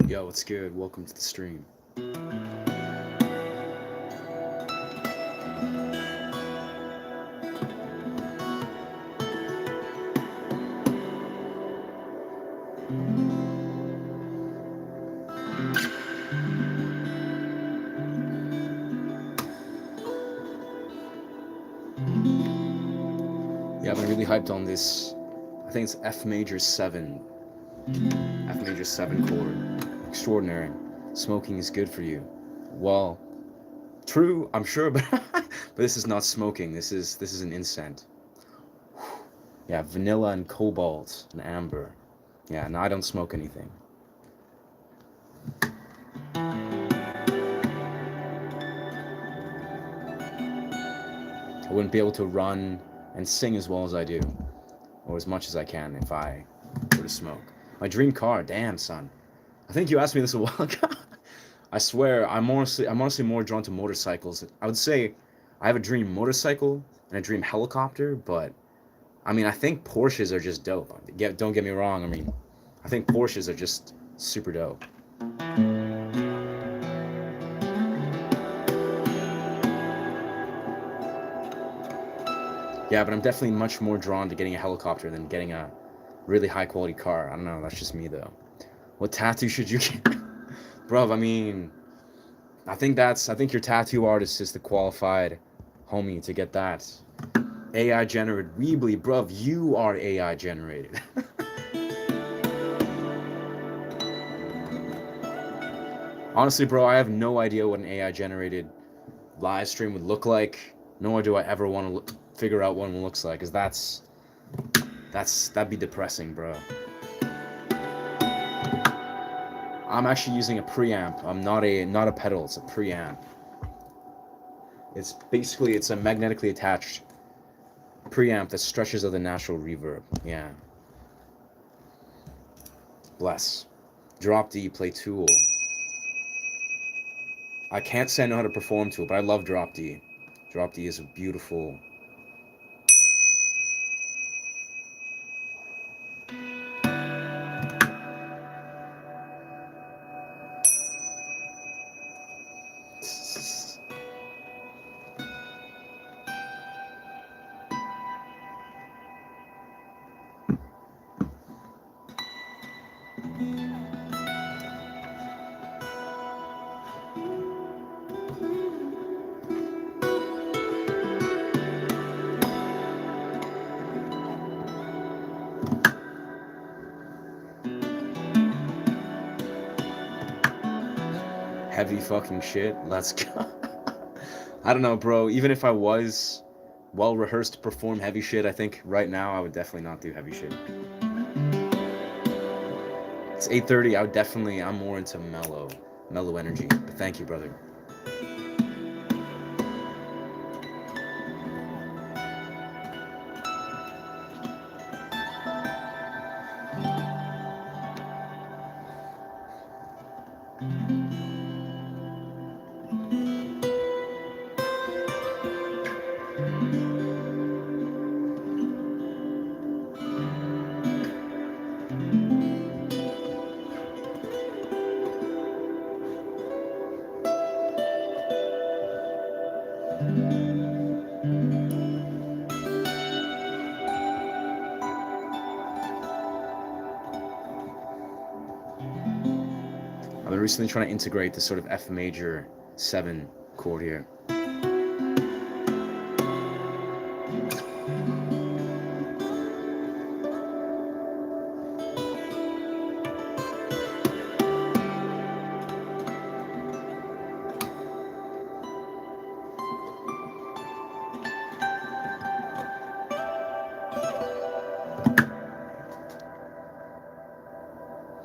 Yo, what's good? Welcome to the stream. Yeah, I've been really hyped on this. I think it's F major 7. F major 7 chord. Extraordinary. Smoking is good for you. Well, true, I'm sure, but this is not smoking. This is an incense. Yeah, vanilla and cobalt and amber. Yeah, no, I don't smoke anything. I wouldn't be able to run and sing as well as I do, or as much as I can if I were to smoke. My dream car, damn son. I think you asked me this a while ago. I swear, I'm honestly more drawn to motorcycles. I would say I have a dream motorcycle and a dream helicopter, but I mean, I think Porsches are just dope. Don't get me wrong. I mean, I think Porsches are just super dope. Yeah, but I'm definitely much more drawn to getting a helicopter than getting a really high quality car. I don't know. That's just me though. What tattoo should you get? Bro, I mean, I think your tattoo artist is the qualified homie to get that. AI generated Weebly, bruv, you are AI generated. Honestly, bro, I have no idea what an AI generated live stream would look like. Nor do I ever want to figure out what one looks like, because that'd be depressing, bro. I'm actually using a preamp. I'm not a pedal. It's a preamp. It's a magnetically attached preamp that stretches out the natural reverb. Yeah. Bless. Drop D, play Tool. I can't say I know how to perform Tool, but I love Drop D. Drop D is a beautiful. Heavy fucking shit. Let's go. I don't know, bro. Even if I was well rehearsed to perform heavy shit, I think right now I would definitely not do heavy shit. It's 8:30. I'm more into mellow energy. But thank you, brother. I've been recently trying to integrate this sort of F major 7 chord here.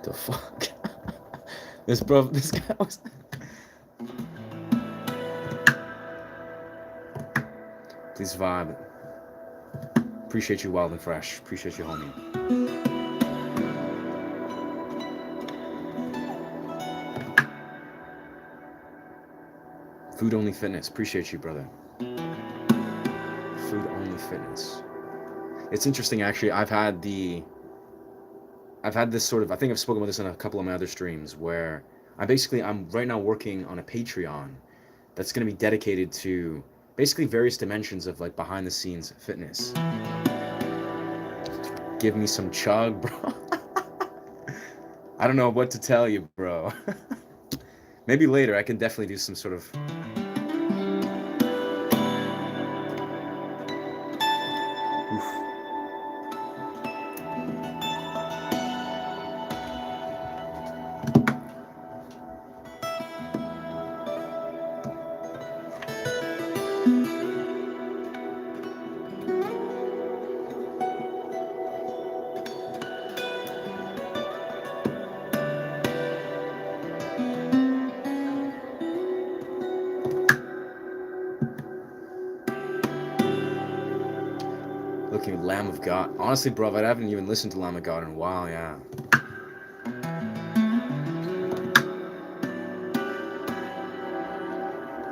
The fuck? This guy was. Please vibe. Appreciate you, Wild and Fresh. Appreciate you, homie. Food Only Fitness. Appreciate you, brother. Food Only Fitness. It's interesting, actually. I've had this sort of. I think I've spoken about this in a couple of my other streams where I'm right now working on a Patreon that's going to be dedicated to basically various dimensions of like behind the scenes fitness. Give me some chug, bro. I don't know what to tell you, bro. Maybe later I can definitely do some sort of. Oof. Looking at Lamb of God. Honestly, bro, I haven't even listened to Lamb of God in a while, yeah.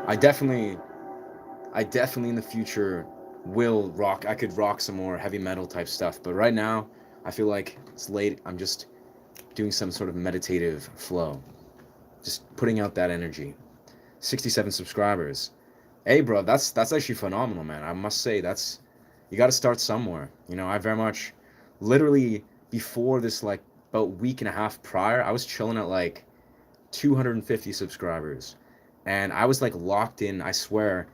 I definitely in the future will rock. I could rock some more heavy metal type stuff, but right now I feel like it's late. I'm just doing some sort of meditative flow, just putting out that energy. 67 subscribers. Hey, bro, that's actually phenomenal, man. I must say you got to start somewhere. You know, I very much, literally before this, like about week and a half prior, I was chilling at like 250 subscribers, and I was like locked in. I swear,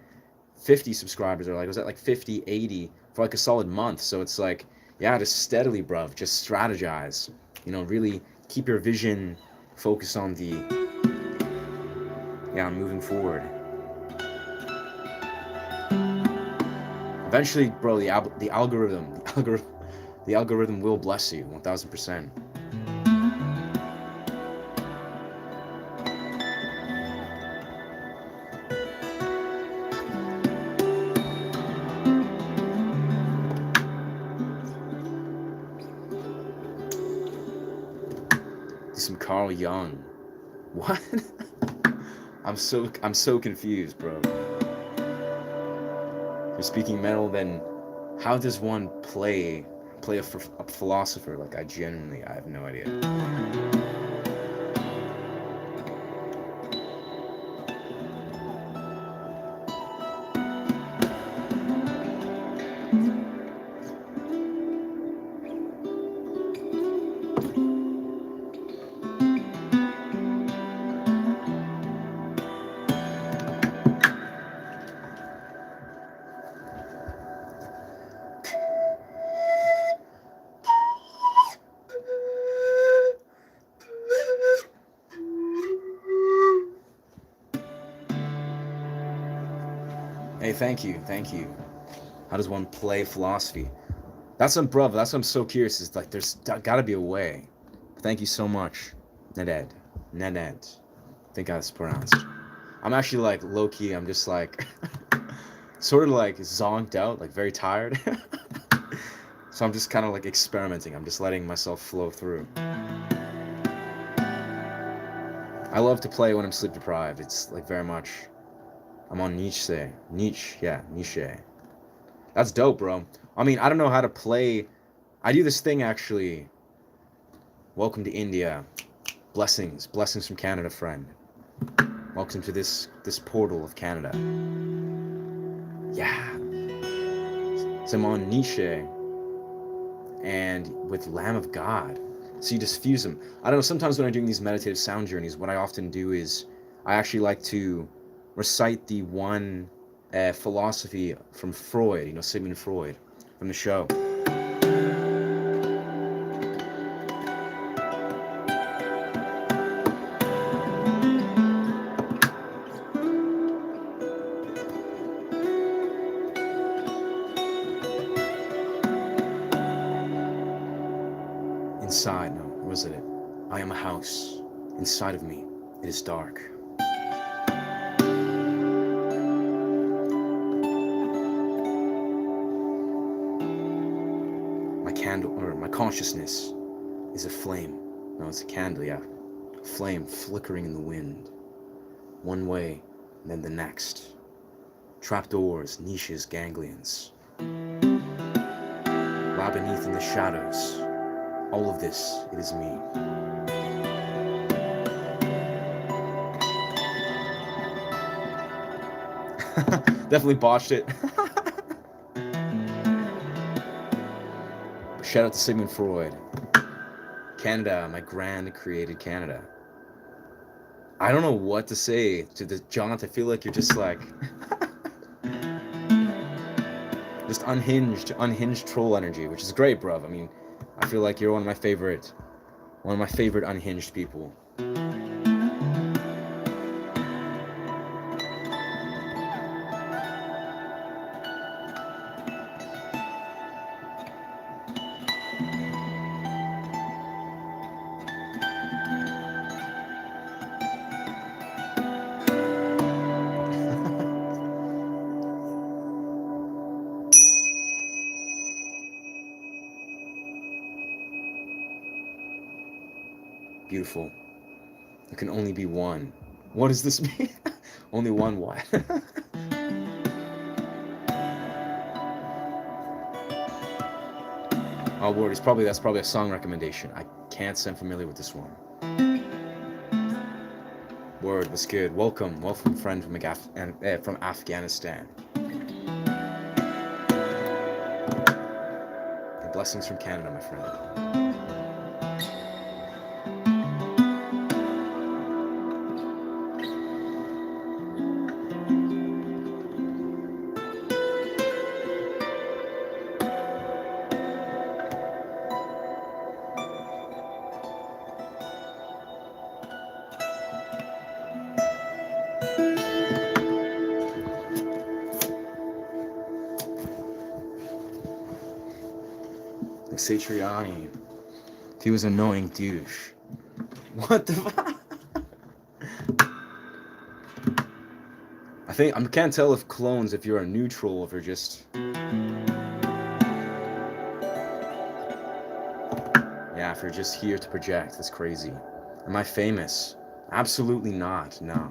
50 subscribers, or like I was at like 50, 80 for like a solid month. So it's like, yeah, just steadily, bruv, just strategize. You know, really keep your vision focused on moving forward. Eventually, bro, the algorithm will bless you 1000%. Some Carl Jung. What? I'm so confused, bro. If you're speaking metal, then how does one play a philosopher? Like, I have no idea. thank you, thank you. How does one play philosophy? That's what, brother. That's what I'm so curious. Is like, there's got to be a way. Thank you so much, Neded. Neded. I think I was pronounced. I'm actually like low key. I'm just like, sort of like zonked out, like very tired. So I'm just kind of like experimenting. I'm just letting myself flow through. I love to play when I'm sleep deprived. It's like very much. I'm on Nietzsche. Nietzsche. Yeah, Nietzsche. That's dope, bro. I mean, I don't know how to play. I do this thing actually. Welcome to India. Blessings. Blessings from Canada, friend. Welcome to this portal of Canada. Yeah. So I'm on Nietzsche and with Lamb of God. So you just fuse them. I don't know, sometimes when I'm doing these meditative sound journeys, what I often do is I actually like to recite the one philosophy from Freud, Sigmund Freud, from the show. Inside, no, where was it? I am a house. Inside of me, it is dark. My candle, or my consciousness, is a flame. No, it's a candle, yeah. A flame flickering in the wind. One way, and then the next. Trapdoors, niches, ganglions. Lie beneath in the shadows. All of this, it is me. Definitely botched it. Shout out to Sigmund Freud. Canada, my grand created Canada. I don't know what to say to the John. I feel like you're just like just unhinged troll energy, which is great, bruv. I mean, I feel like you're one of my favorite unhinged people. Beautiful. There can only be one. What does this mean? Only one what? Oh, word. That's probably a song recommendation. I can't say I'm familiar with this one. Word was good. Welcome, friend from Afghanistan. And blessings from Canada, my friend. Like Satriani. He was an annoying douche. What the fuck? I can't tell if clones, if you're a neutral, if you're just... Yeah, if you're just here to project, that's crazy. Am I famous? Absolutely not, no.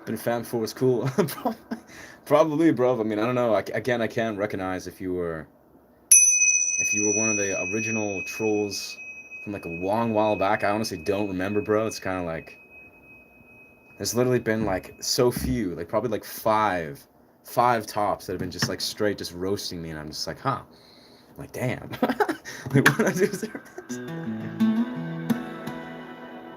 Been a fan before it's cool. Probably, bro. I mean, I don't know. Again, I can't recognize if you were one of the original trolls from like a long while back. I honestly don't remember, bro. It's kind of like there's literally been like so few, like probably like five tops that have been just like straight just roasting me, and I'm just like, huh. I'm like, damn. Like, what did I do there?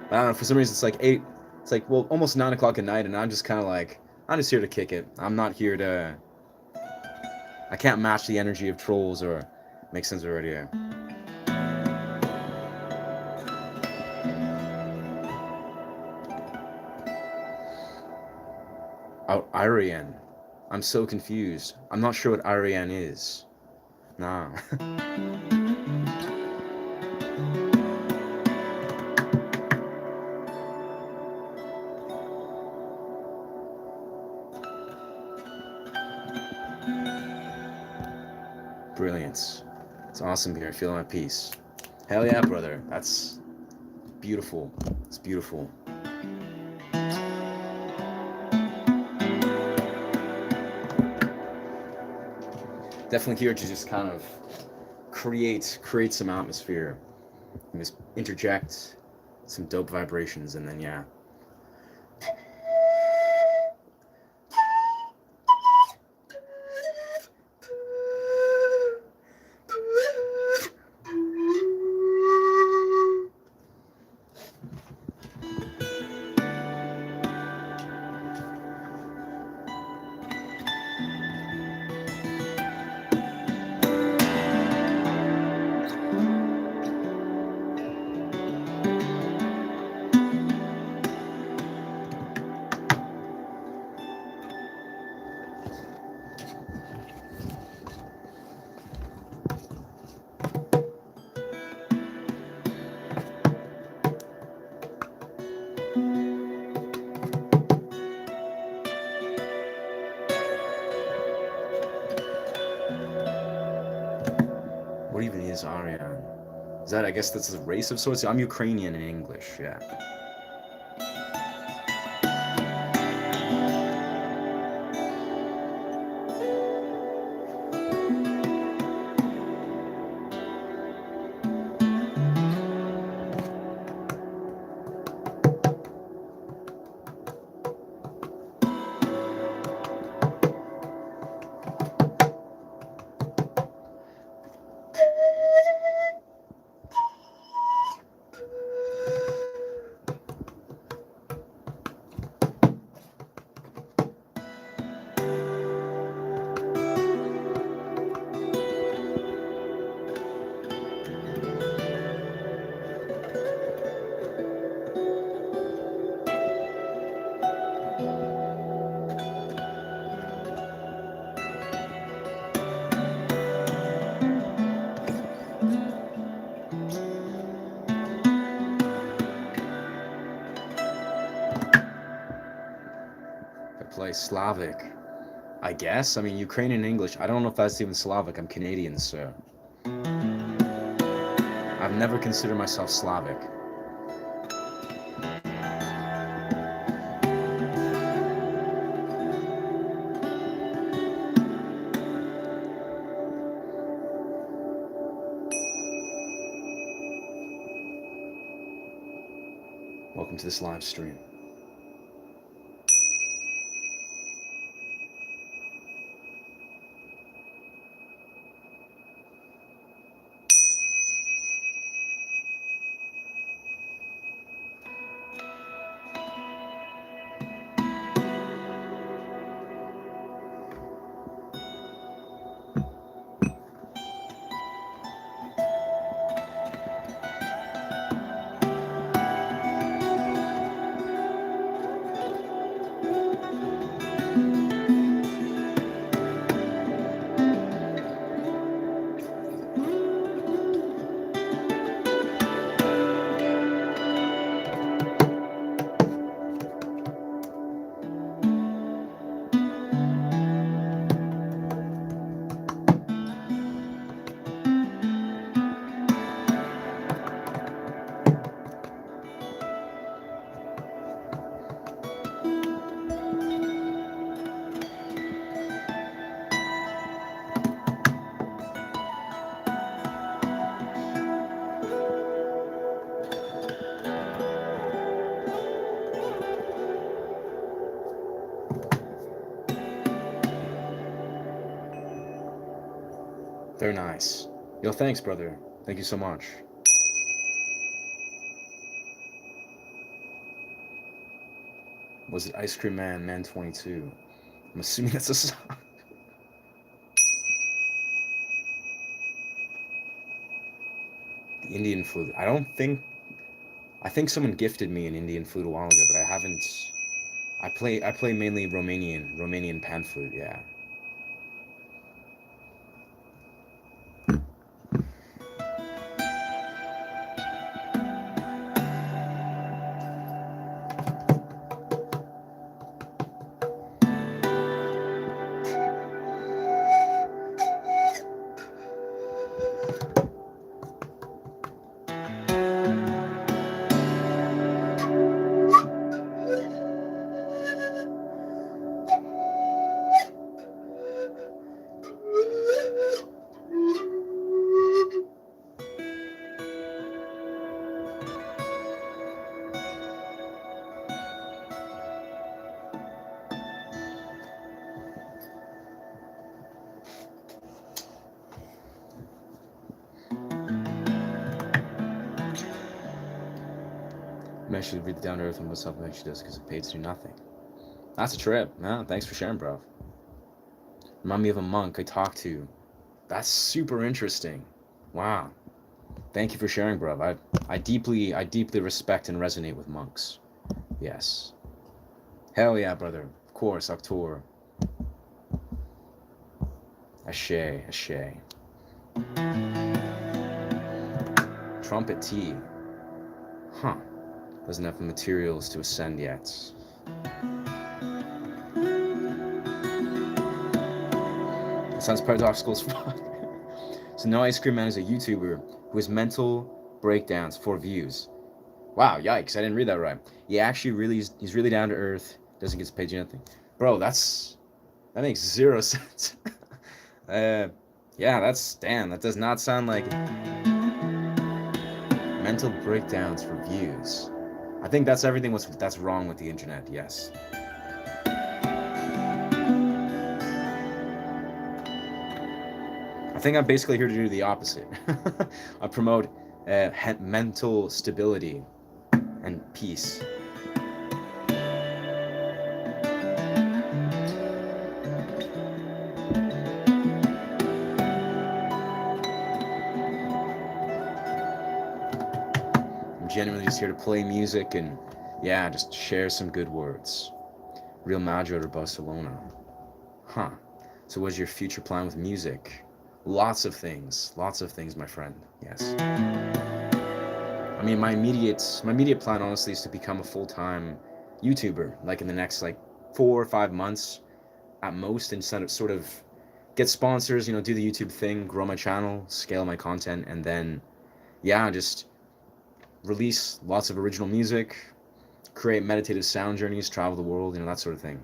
I don't know. For some reason, it's like eight. It's like, well, almost 9 o'clock at night, and I'm just kind of like, I'm just here to kick it. I'm not here to. I can't match the energy of trolls or make sense already. Yeah. Ariane. I'm so confused. I'm not sure what Ariane is. Nah. Brilliance. It's awesome here. Feeling my peace. Hell yeah, brother. That's beautiful. It's beautiful. Definitely here to just kind of create some atmosphere and just interject some dope vibrations, and then yeah. What even is Aryan? Is that, I guess that's a race of sorts? I'm Ukrainian in English, yeah. I play Slavic. I guess. I mean, Ukrainian English. I don't know if that's even Slavic. I'm Canadian, so I've never considered myself Slavic. Welcome to this live stream. Very nice. Yo, thanks, brother. Thank you so much. Was it Ice Cream Man, Man 22? I'm assuming that's a song. The Indian flute. I don't think. I think someone gifted me an Indian flute a while ago, but I haven't. I play mainly Romanian pan flute. Yeah. I'm actually really down to earth and what's up actually does because it paid to do nothing. That's a trip. No, thanks for sharing, bro. Remind me of a monk I talked to. That's super interesting. Wow. Thank you for sharing, bro. I deeply respect and resonate with monks. Yes. Hell yeah, brother. Of course, October. Ashe. Trumpet T. Huh. Doesn't have the materials to ascend yet. Sounds paradoxical as fuck. So No Ice Cream Man is a YouTuber who has mental breakdowns for views. Wow, yikes! I didn't read that right. He actually he's really down to earth. Doesn't get paid nothing, bro. That makes zero sense. Yeah, that does not sound like mental breakdowns for views. I think that's everything that's wrong with the internet. Yes. I think I'm basically here to do the opposite. I promote mental stability and peace. I'm genuinely just here to play music and, yeah, just share some good words. Real Madrid or Barcelona. Huh. So what's your future plan with music? Lots of things, my friend. Yes. I mean, my immediate plan, honestly, is to become a full-time YouTuber, like in the next 4 or 5 months at most, instead of sort of get sponsors, do the YouTube thing, grow my channel, scale my content, and then, yeah, just release lots of original music, create meditative sound journeys, travel the world, that sort of thing.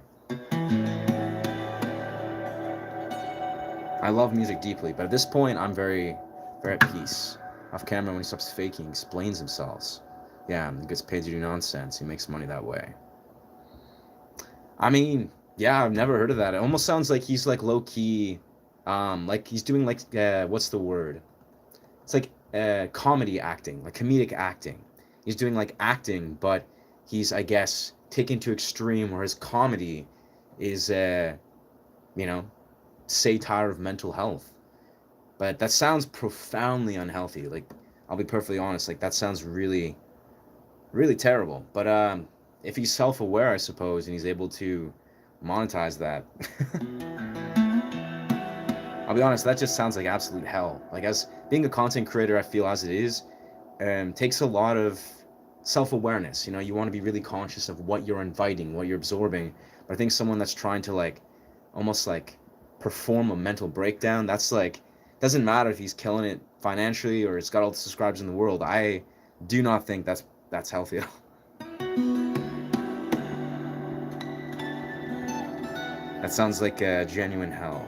I love music deeply, but at this point, I'm very, very at peace. Off camera, when he stops faking, explains himself. Yeah, he gets paid to do nonsense. He makes money that way. I mean, yeah, I've never heard of that. It almost sounds like he's low key, like he's doing what's the word? It's comedy acting, comedic acting. He's doing acting, but he's, I guess, taken to extreme where his comedy is, satire of mental health. But that sounds profoundly unhealthy. I'll be perfectly honest. That sounds really, really terrible. But if he's self-aware, I suppose, and he's able to monetize that, I'll be honest, that just sounds like absolute hell. As being a content creator, I feel as it is, takes a lot of self-awareness. You want to be really conscious of what you're inviting, what you're absorbing. But I think someone that's trying to almost perform a mental breakdown, that's doesn't matter if he's killing it financially or it's got all the subscribers in the world. I do not think that's healthy at all. That sounds like a genuine hell.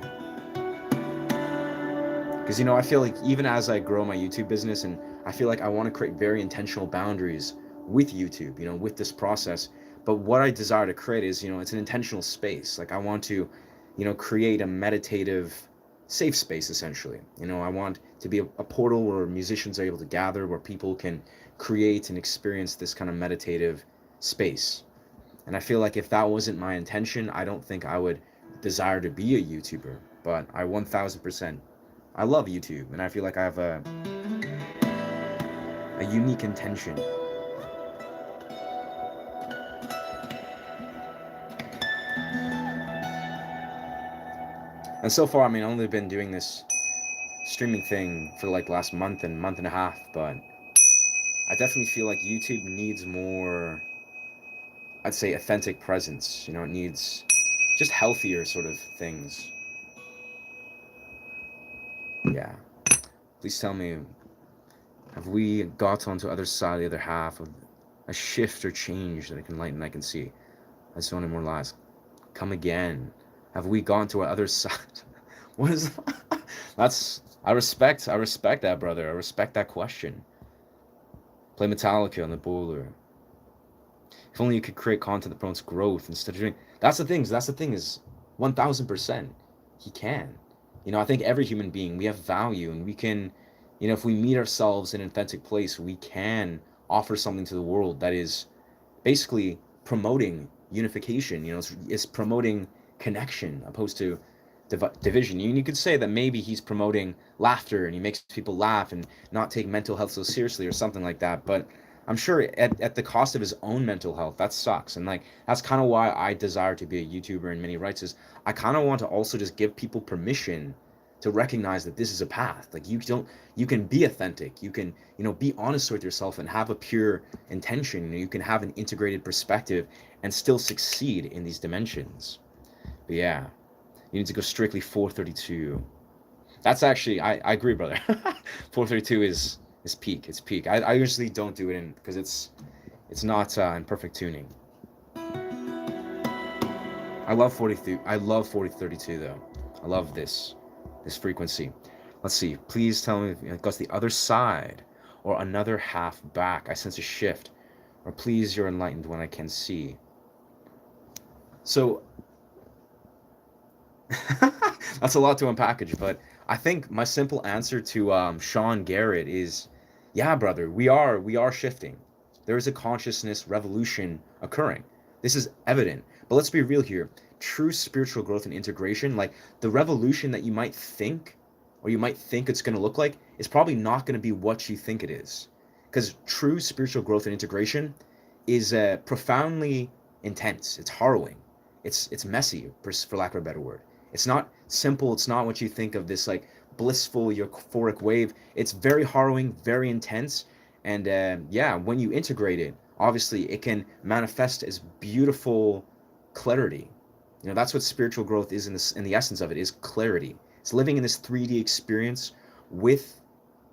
Because I feel even as I grow my YouTube business, and I feel I want to create very intentional boundaries with YouTube, with this process. But what I desire to create is, it's an intentional space. I want to, create a meditative safe space, essentially. I want to be a portal where musicians are able to gather, where people can create and experience this kind of meditative space. And I feel like if that wasn't my intention, I don't think I would desire to be a YouTuber. But I 1000%, I love YouTube, and I feel like I have a unique intention. And so far, I mean, I've only been doing this streaming thing for like the last month and a half, but I definitely feel like YouTube needs more, I'd say, authentic presence. It needs just healthier sort of things. Yeah. Please tell me, have we got onto the other side, the other half of a shift or change that I can lighten, I can see? I just want to immortalize. Come again. Have we gone to our other side? What is that? I respect that, brother. I respect that question. Play Metallica on the boiler. If only you could create content that promotes growth instead of doing. That's the thing is 1000%. He can. I think every human being, we have value, and we can, if we meet ourselves in an authentic place, we can offer something to the world that is basically promoting unification. It's promoting connection opposed to division. You could say that maybe he's promoting laughter and he makes people laugh and not take mental health so seriously or something like that. But I'm sure at the cost of his own mental health, that sucks. And like that's kind of why I desire to be a YouTuber in many rights, is I kind of want to also just give people permission to recognize that this is a path. Like you can be authentic, you can be honest with yourself and have a pure intention. You can have an integrated perspective and still succeed in these dimensions. But yeah, you need to go strictly 432. That's actually, I agree, brother. 432 is peak. It's peak. I usually don't do it in because it's not in perfect tuning. I love 43. I love 4032 though. I love this frequency. Let's see. Please tell me if it goes the other side or another half back. I sense a shift. Or please, you're enlightened when I can see. So that's a lot to unpackage, but I think my simple answer to Sean Garrett is, yeah, brother, we are shifting. There is a consciousness revolution occurring. This is evident. But let's be real here. True spiritual growth and integration, like the revolution that you might think, or you might think it's going to look like, is probably not going to be what you think it is. Because true spiritual growth and integration is profoundly intense. It's harrowing. It's messy, for lack of a better word. It's not simple. It's not what you think of, this like blissful euphoric wave. It's very harrowing, very intense. And yeah, when you integrate it, obviously it can manifest as beautiful clarity. That's what spiritual growth is in the essence of it, is clarity. It's living in this 3D experience with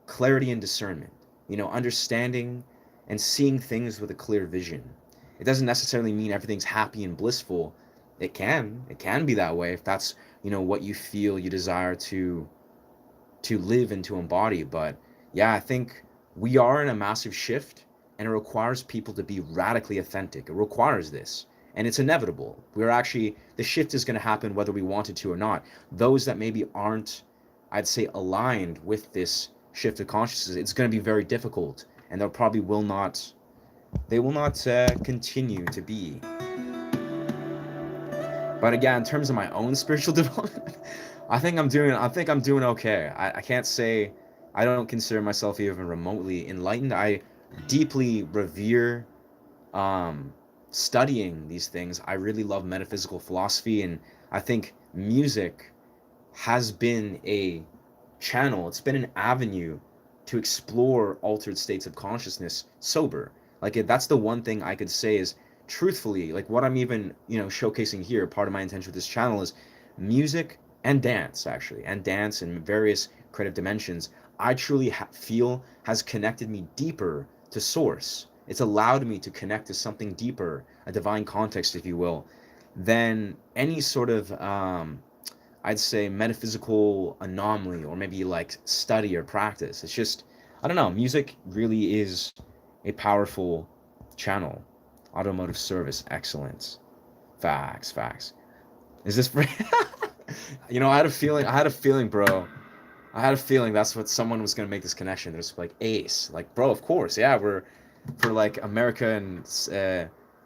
clarity and discernment. Understanding and seeing things with a clear vision. It doesn't necessarily mean everything's happy and blissful. It can be that way if that's what you feel you desire to live and to embody. But yeah, I think we are in a massive shift, and it requires people to be radically authentic. It requires this, and it's inevitable. The shift is going to happen whether we want it to or not. Those that maybe aren't, I'd say, aligned with this shift of consciousness, it's going to be very difficult, and they will not continue to be. But again, in terms of my own spiritual development, I think I'm doing okay. I can't say, I don't consider myself even remotely enlightened. I deeply revere studying these things. I really love metaphysical philosophy, and I think music has been a channel, it's been an avenue to explore altered states of consciousness sober. Like that's the one thing I could say is, truthfully, like what I'm even showcasing here, part of my intention with this channel is music and dance, actually, and dance in various creative dimensions. I truly feel has connected me deeper to source. It's allowed me to connect to something deeper, a divine context, if you will, than any sort of I'd say metaphysical anomaly or maybe like study or practice. It's just, I don't know, music really is a powerful channel. Automotive service excellence. Facts. Is this for You know, I had a feeling, bro. I had a feeling that's what someone was gonna make this connection. There's like Ace, like bro, of course, yeah, we're for like America and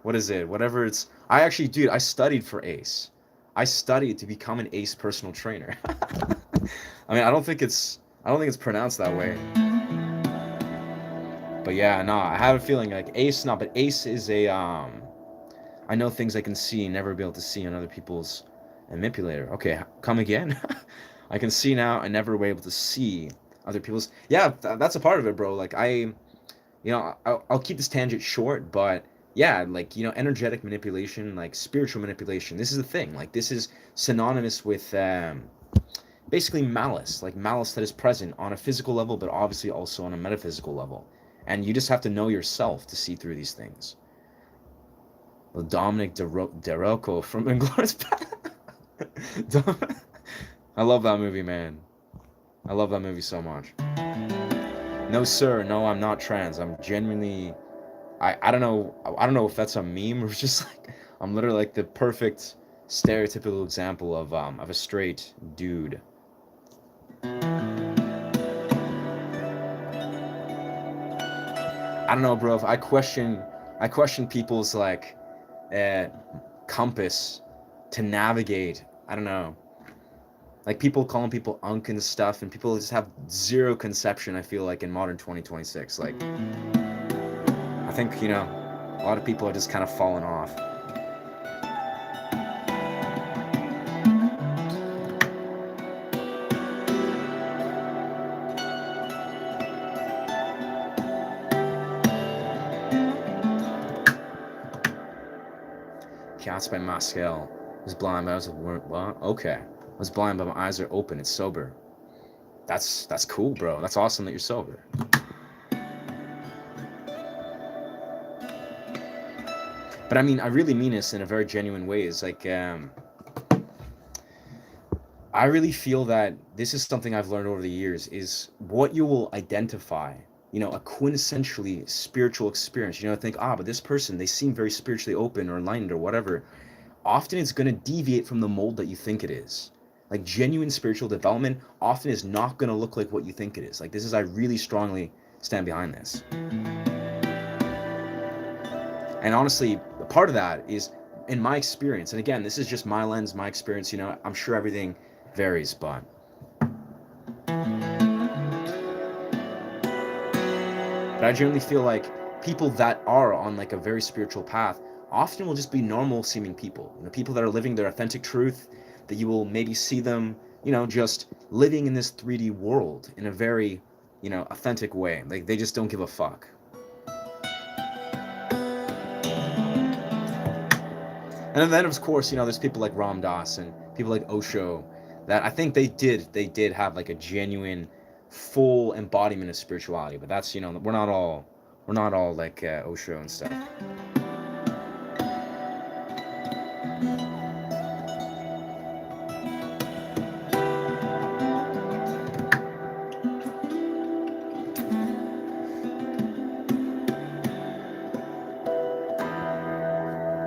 what is it? Whatever it's. I actually, dude, I studied for Ace. I studied to become an Ace personal trainer. I mean, I don't think it's pronounced that way. But yeah, no, I have a feeling like Ace, no, but Ace is a I know things I can see and never be able to see on other people's manipulator. Okay, come again. I can see now and never be able to see other people's. Yeah, that's a part of it, bro. Like I'll keep this tangent short, but yeah, like energetic manipulation, like spiritual manipulation. This is the thing. Like this is synonymous with basically malice, like malice that is present on a physical level, but obviously also on a metaphysical level. And you just have to know yourself to see through these things. Well, Dominic DeRocco from Inglourious I love that movie, man. I love that movie so much. No, sir. No, I'm not trans. I'm genuinely. I don't know. I don't know if that's a meme or just like I'm literally like the perfect stereotypical example of a straight dude. I don't know, bro. If I question people's like uh, compass to navigate. I don't know. Like people calling people unk and stuff, and people just have zero conception. I feel like in modern 2026, like I think a lot of people are just kind of falling off. Cats by Mascal. Was blind, but I was what? Okay. I was blind, but my eyes are open. It's sober. That's cool, bro. That's awesome that you're sober. But I mean, I really mean this in a very genuine way. It's like I really feel that this is something I've learned over the years is what you will identify, a quintessentially spiritual experience. Think, but this person, they seem very spiritually open or enlightened or whatever. Often it's going to deviate from the mold that you think it is. Like genuine spiritual development often is not going to look like what you think it is. Like this is, I really strongly stand behind this. And honestly, part of that is in my experience. And again, this is just my lens, my experience. I'm sure everything varies, but I generally feel like people that are on like a very spiritual path often will just be normal seeming people. People that are living their authentic truth, that you will maybe see them, just living in this 3D world in a very, authentic way. Like they just don't give a fuck. And then of course, there's people like Ram Dass and people like Osho that I think they did have like a genuine full embodiment of spirituality, but that's we're not all like Osho and stuff.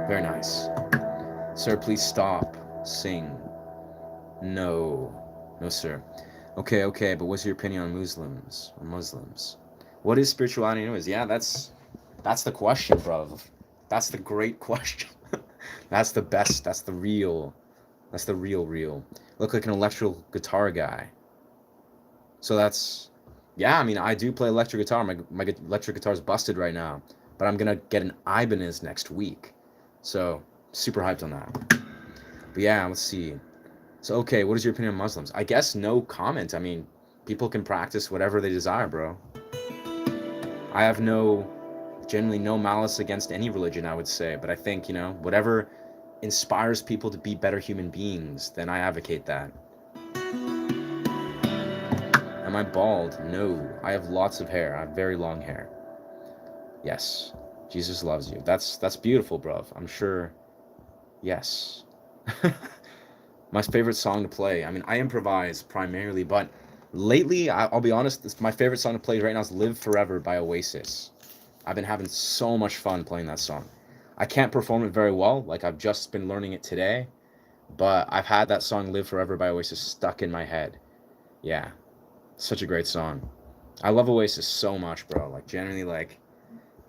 Very nice. Sir, please stop. Sing. No. No, sir. Okay, but what's your opinion on Muslims? What is spirituality anyways? Yeah, that's the question, bro. That's the great question. That's the best. That's the real real. Look like an electrical guitar guy. So that's, yeah, I mean, I do play electric guitar. My electric guitar is busted right now, but I'm gonna get an Ibanez next week. So super hyped on that. But yeah, let's see. So okay, what is your opinion on Muslims? I guess no comment. I mean, people can practice whatever they desire, bro. I have generally no malice against any religion, I would say. But I think, whatever inspires people to be better human beings, then I advocate that. Am I bald? No. I have lots of hair. I have very long hair. Yes. Jesus loves you. That's beautiful, bro. I'm sure. Yes. My favorite song to play. I mean, I improvise primarily, but lately, I'll be honest, my favorite song to play right now is Live Forever by Oasis. I've been having so much fun playing that song. I can't perform it very well. Like, I've just been learning it today. but I've had that song "Live Forever" by Oasis stuck in my head. Yeah, such a great song. I love Oasis so much, bro. Like genuinely, like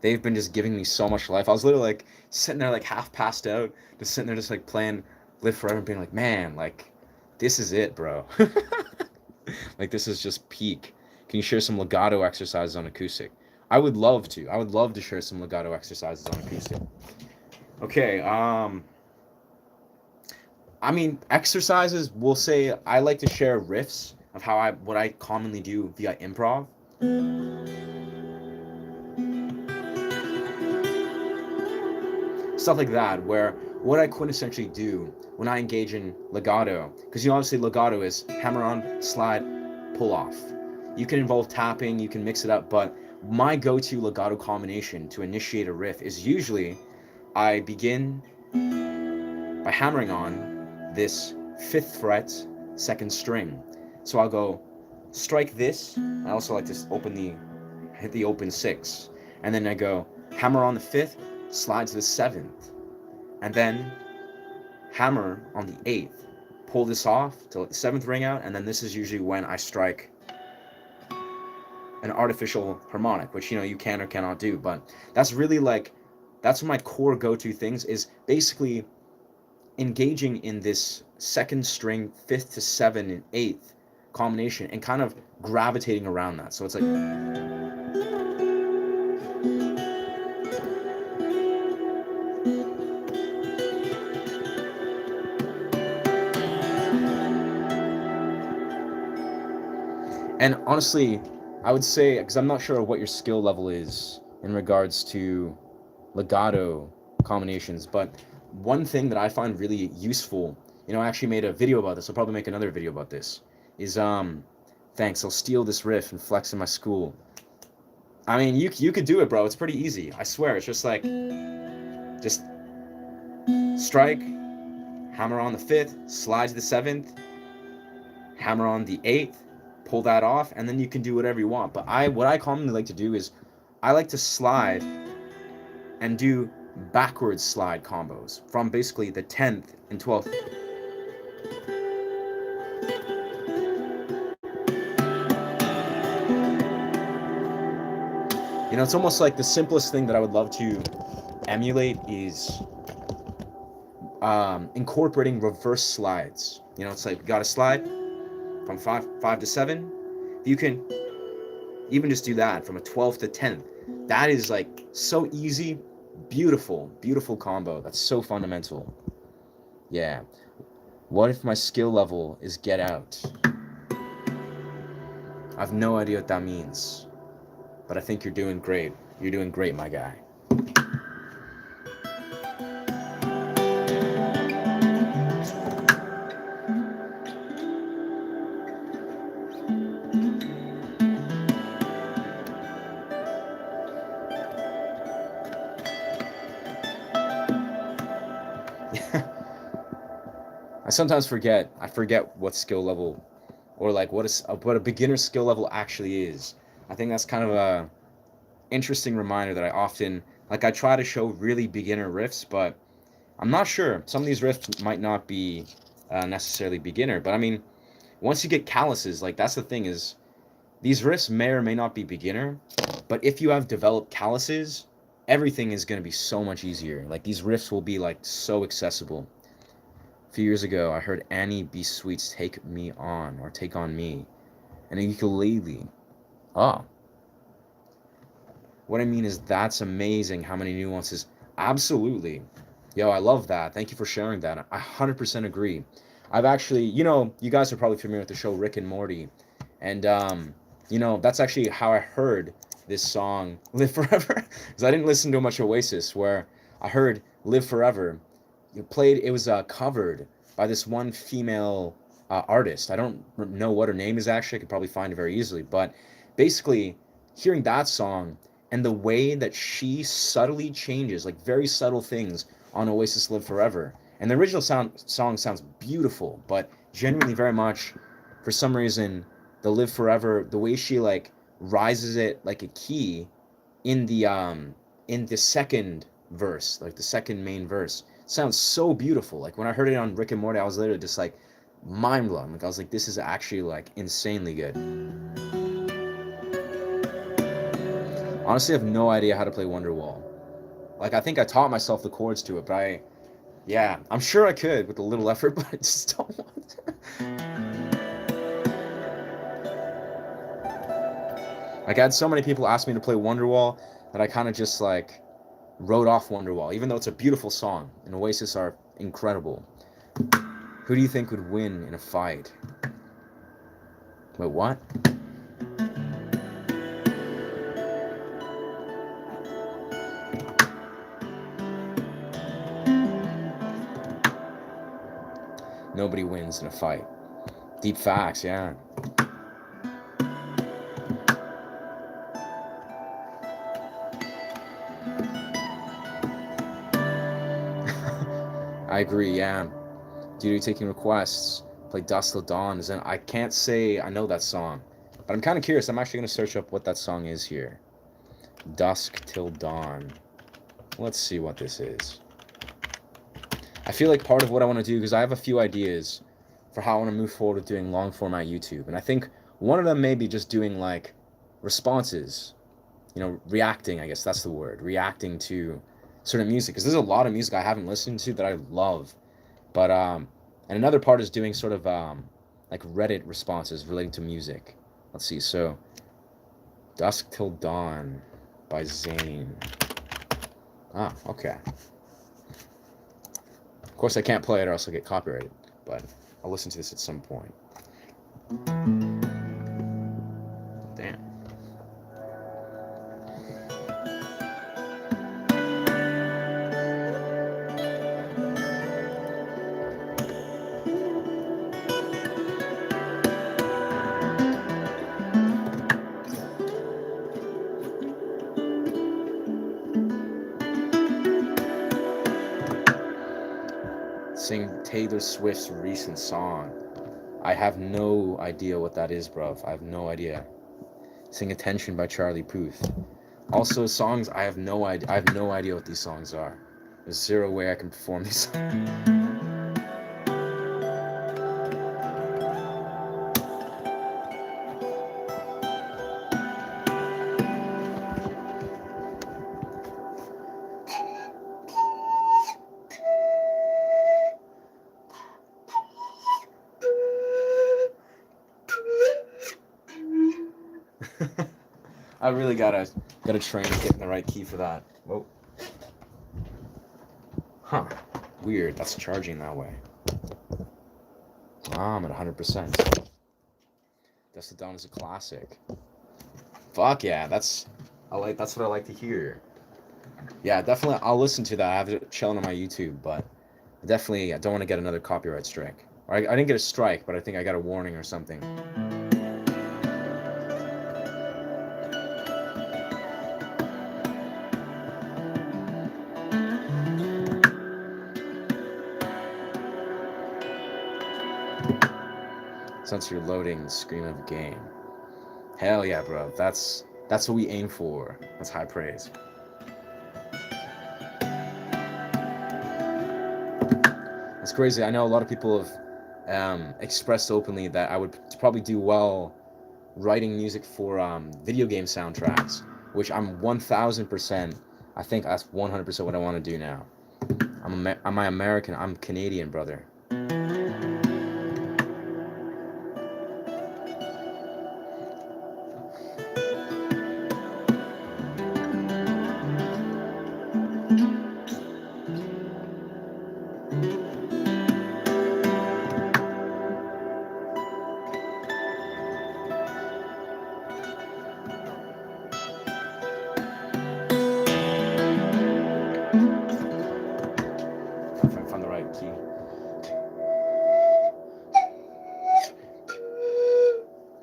they've been just giving me so much life. I was literally like sitting there like half passed out, just sitting there just like playing "Live Forever" and being like, man, like this is it, bro. Like this is just peak. Can you share some legato exercises on acoustic? I would love to. I would love to share some legato exercises on acoustic. Okay, I mean exercises, we'll say I like to share riffs of how I what I commonly do via improv. Stuff like that, where what I quintessentially do when I engage in legato, because you know obviously legato is hammer on, slide, pull off. You can involve tapping, you can mix it up, but my go-to legato combination to initiate a riff is usually I begin by hammering on this fifth fret second string. So I'll go strike this. I also like to hit the open six, and then I go hammer on the fifth, slide to the seventh, and then hammer on the eighth, pull this off to let the seventh ring out, and then this is usually when I strike an artificial harmonic, which you know you can or cannot do, but that's really like that's my core go-to things is basically engaging in this second string, fifth to seven and eighth combination and kind of gravitating around that. So it's like and honestly, I would say because I'm not sure what your skill level is in regards to legato combinations, but one thing that I find really useful, you know, I actually made a video about this. I'll probably make another video about this. Is thanks. I'll steal this riff and flex in my school. I mean, you could do it, bro. It's pretty easy. I swear. It's just like just strike, hammer on the fifth, slide to the seventh, hammer on the eighth, pull that off, and then you can do whatever you want. But what I commonly like to do is I like to slide and do backwards slide combos from basically the 10th and 12th. You know, it's almost like the simplest thing that I would love to emulate is incorporating reverse slides. You know, it's like you got a slide from five to seven. You can even just do that from a 12th to 10th. That is like so easy, beautiful combo. That's so fundamental. Yeah. What if my skill level is get out? I have no idea what that means, but I think you're doing great. You're doing great, my guy. I sometimes forget. I forget what skill level, or like what a beginner skill level actually is. I think that's kind of a interesting reminder that I often like. I try to show really beginner riffs, but I'm not sure. Some of these riffs might not be necessarily beginner, but I mean, once you get calluses, like that's the thing is these riffs may or may not be beginner, but if you have developed calluses, everything is going to be so much easier. Like these riffs will be like so accessible. A few years ago, I heard Annie B. Sweet's "Take Me On" or "Take on Me," and a ukulele. Oh, what I mean is that's amazing. How many nuances? Absolutely. Yo, I love that. Thank you for sharing that. I 100% agree. I've actually, you know, you guys are probably familiar with the show Rick and Morty, and you know, that's actually how I heard this song "Live Forever" because I didn't listen to much Oasis. Where I heard "Live Forever," it was covered by this one female artist. I don't know what her name is actually. I could probably find it very easily, but basically, hearing that song and the way that she subtly changes, like very subtle things on Oasis "Live Forever." And the original song sounds beautiful, but genuinely very much, for some reason, the "Live Forever," the way she like rises it like a key in the second verse, like the second main verse, sounds so beautiful. Like when I heard it on Rick and Morty, I was literally just like mind blown. Like I was like, this is actually like insanely good. Honestly, I have no idea how to play Wonderwall. Like I think I taught myself the chords to it, but yeah, I'm sure I could with a little effort, but I just don't want to. Like I had so many people ask me to play Wonderwall that I kind of just like wrote off Wonderwall, even though it's a beautiful song and Oasis are incredible. Who do you think would win in a fight? Wait, what? Nobody wins in a fight. Deep facts, yeah. I agree, yeah. Due to taking requests, play Dust Till Dawn. And I can't say I know that song, but I'm kind of curious. I'm actually going to search up what that song is here. Dusk Till Dawn. Let's see what this is. I feel like part of what I want to do, because I have a few ideas for how I want to move forward with doing long format YouTube. And I think one of them may be just doing like responses, reacting, I guess that's the word, reacting to certain music. Because there's a lot of music I haven't listened to that I love. But, and another part is doing sort of like Reddit responses relating to music. Let's see. So, Dusk Till Dawn by Zayn. Ah, okay. Of course, I can't play it or else I'll get copyrighted, but I'll listen to this at some point. Damn. Sing Taylor Swift's recent song. I have no idea what that is, bro. I have no idea. Sing Attention by Charlie Puth. Also, songs I have no idea. I have no idea what these songs are. There's zero way I can perform these songs. I really gotta train to get in the right key for that. Whoa. Huh. Weird. That's charging that way. I'm at 100%. Dust Till Dawn is a classic. Fuck yeah, that's what I like to hear. Yeah, definitely I'll listen to that. I have it chilling on my YouTube, but definitely I don't want to get another copyright strike. I didn't get a strike, but I think I got a warning or something. Since you're loading, scream of game. Hell yeah, bro. That's what we aim for. That's high praise. It's crazy. I know a lot of people have expressed openly that I would probably do well writing music for video game soundtracks, which I'm 1000%. I think that's 100% what I want to do now. I'm American. I'm Canadian, brother. If I find the right key.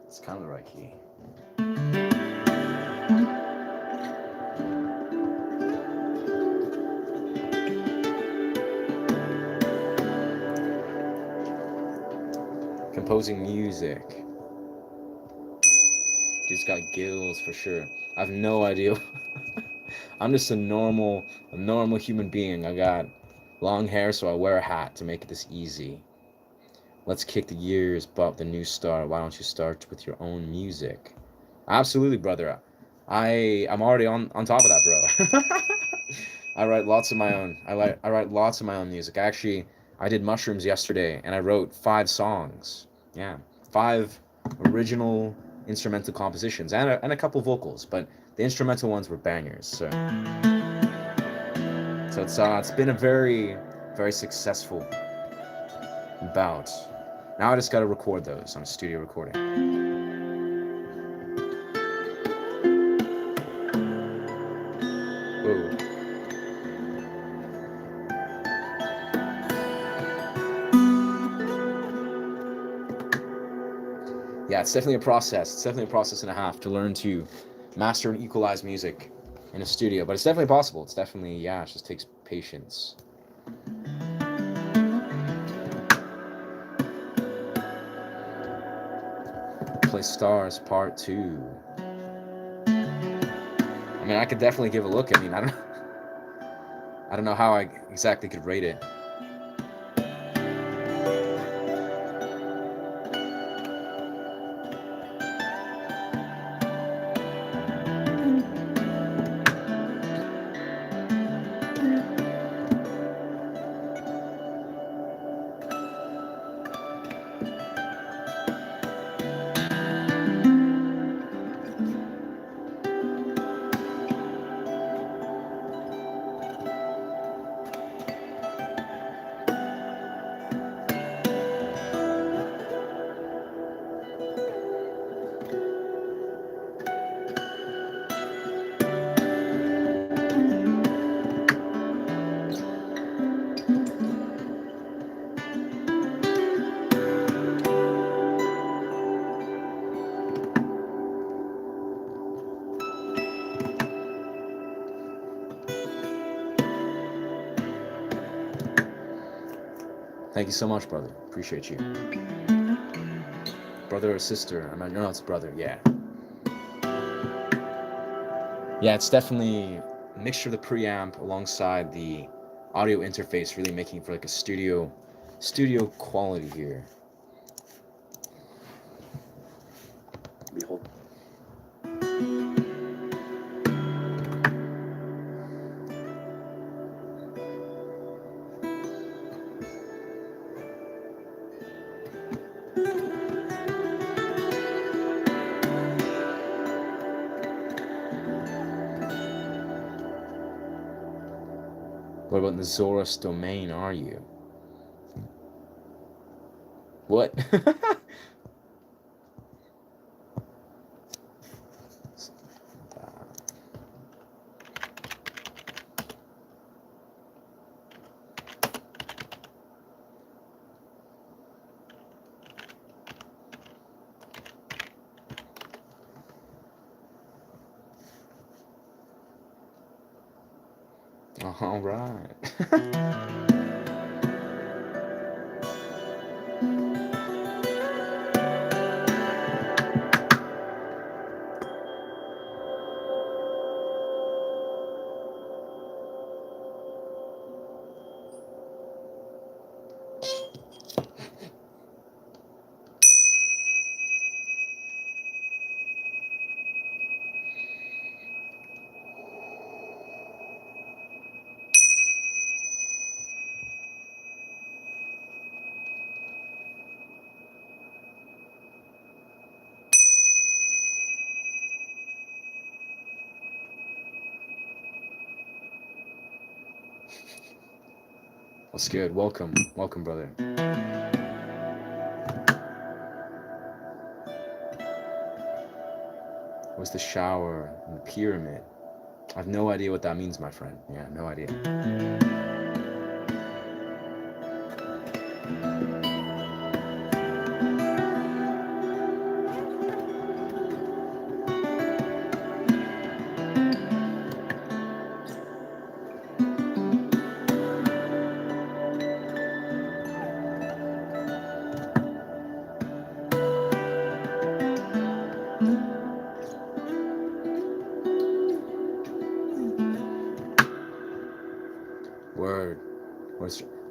It's kind of the right key. Composing music. Dude's got gills for sure. I have no idea. I'm just a normal human being. I got long hair, so I wear a hat to make this easy. Let's kick the gears, but the new star. Why don't you start with your own music? Absolutely, brother. I'm already on top of that, bro. I write lots of my own. I write lots of my own music. Actually, I did mushrooms yesterday, and I wrote 5 songs. Yeah, 5 original instrumental compositions and a couple vocals, but the instrumental ones were bangers. So it's been a very successful bout. Now I just got to record those on a studio recording. Whoa. Yeah, it's definitely a process. It's definitely a process and a half to learn to master and equalize music in a studio, but it's definitely possible. It's definitely, yeah, it just takes patience. Play Stars Part 2. I mean, I could definitely give a look. I mean, I don't know how I exactly could rate it. Thank you so much, brother. Appreciate you. Brother or sister? I mean, no, it's brother. Yeah. Yeah, it's definitely a mixture of the preamp alongside the audio interface, really making for like a studio quality here. Behold. What about the Zorus domain are you? What? All right. What's good? Welcome, brother. What's the shower and the pyramid? I have no idea what that means, my friend. Yeah, no idea.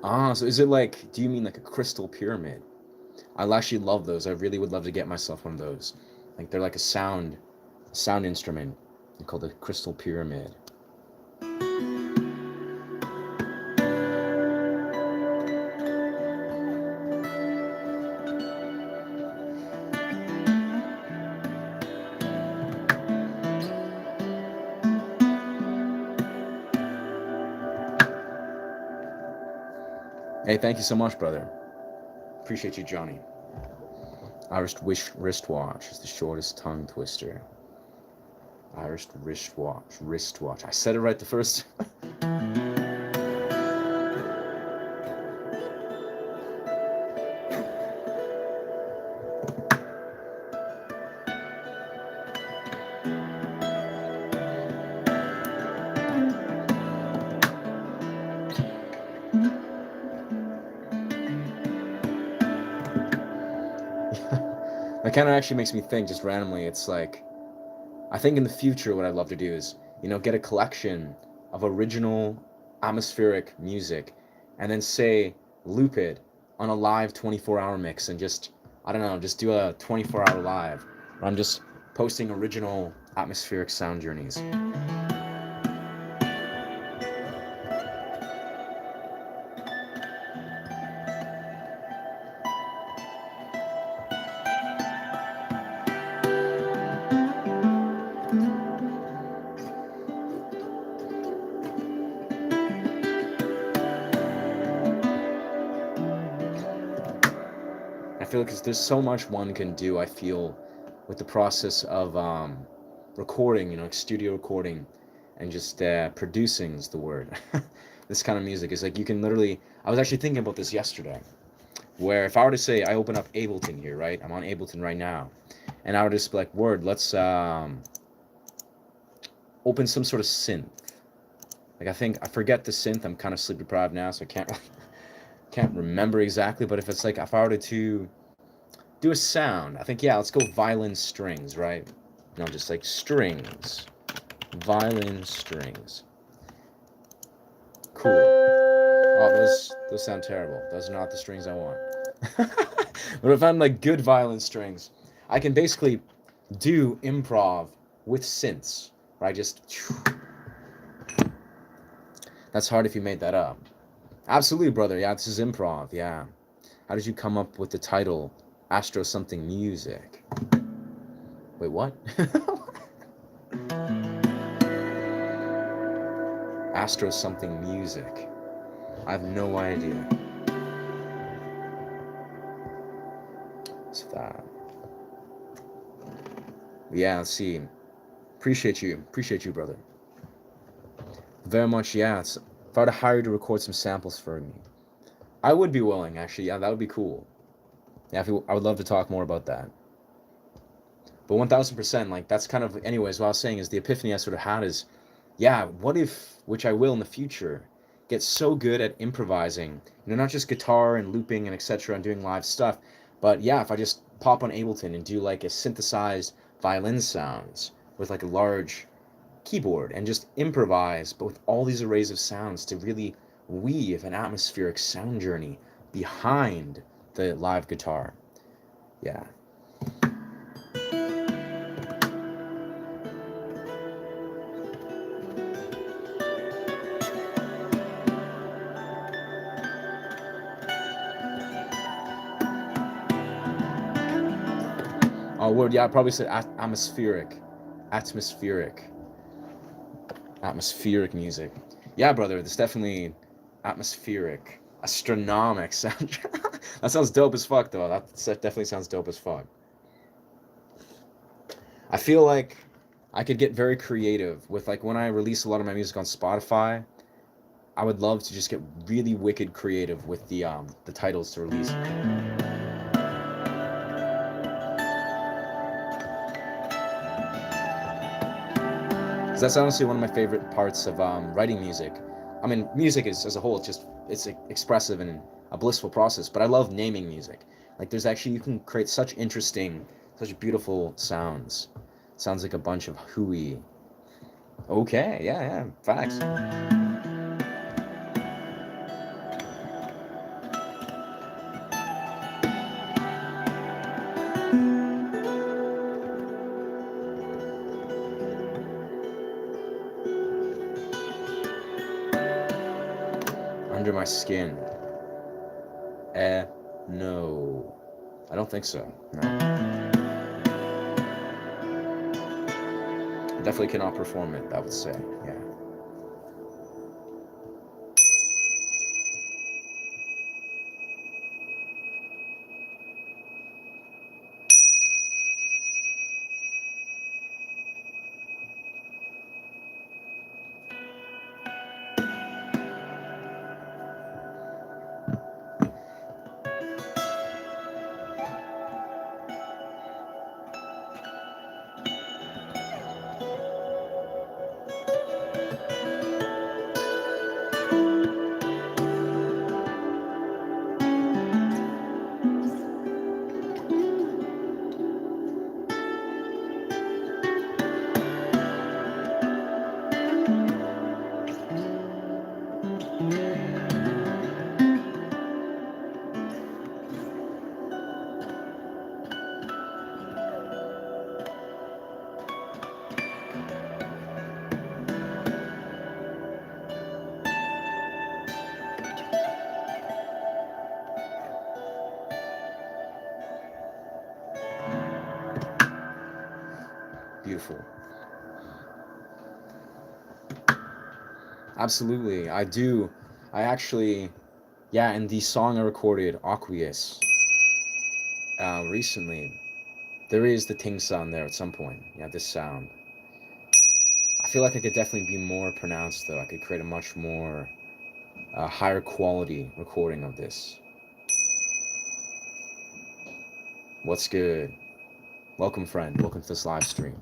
Ah, so is it like, do you mean like a crystal pyramid? I'll actually love those. I really would love to get myself one of those. Like they're like a sound instrument. They're called the crystal pyramid. Hey, thank you so much, brother. Appreciate you, Johnny. Irish wristwatch is the shortest tongue twister. Irish wristwatch. I said it right the first. That kind of actually makes me think just randomly. It's like, I think in the future, what I'd love to do is, get a collection of original atmospheric music and then say, loop it on a live 24-hour mix and just, I don't know, just do a 24-hour live where I'm just posting original atmospheric sound journeys. I feel like there's so much one can do, I feel, with the process of recording, like studio recording and just producing is the word. This kind of music is like you can literally, I was actually thinking about this yesterday, where if I were to say I open up Ableton here, right? I'm on Ableton right now, and I would just be like, word, let's open some sort of synth. Like I forget the synth. I'm kind of sleep deprived now, so I can't remember exactly. But if I were to do a sound, I think, yeah, let's go violin strings, right? No, just like strings, violin strings. Cool. Oh, those sound terrible. Those are not the strings I want. But if I'm like good violin strings, I can basically do improv with synths, right? That's hard if you made that up. Absolutely, brother. Yeah, this is improv. Yeah. How did you come up with the title Astro something music? Wait, what? Astro something music. I have no idea. What's that? Yeah, let's see. Appreciate you, brother. Very much, yeah. If I were to hire you to record some samples for me, I would be willing, actually. Yeah, that would be cool. Yeah, I would love to talk more about that. But 1000%, like, that's kind of, anyways, what I was saying is the epiphany I sort of had is, yeah, what if, which I will in the future, get so good at improvising, not just guitar and looping and etc. and doing live stuff, but yeah, if I just pop on Ableton and do like a synthesized violin sounds with like a large keyboard and just improvise, but with all these arrays of sounds to really weave an atmospheric sound journey behind the live guitar. Yeah. Oh, word. Yeah, I probably said atmospheric music. Yeah, brother, it's definitely atmospheric, astronomic sound. That sounds dope as fuck, though. That definitely sounds dope as fuck. I feel like I could get very creative with, like, when I release a lot of my music on Spotify. I would love to just get really wicked creative with the titles to release. That's honestly one of my favorite parts of writing music. I mean, music is, as a whole, it's expressive and a blissful process. But I love naming music. Like, there's actually, you can create such interesting, such beautiful sounds. Sounds like a bunch of hooey. Okay, yeah, facts. my skin. No. I don't think so. No. I definitely cannot perform it, I would say. Yeah. Beautiful. Absolutely. I do. I actually, yeah, and the song I recorded, Aqueous, recently, there is the ting sound there at some point. Yeah, this sound. I feel like I could definitely be more pronounced, though. I could create a much more higher quality recording of this. What's good? Welcome, friend. Welcome to this live stream.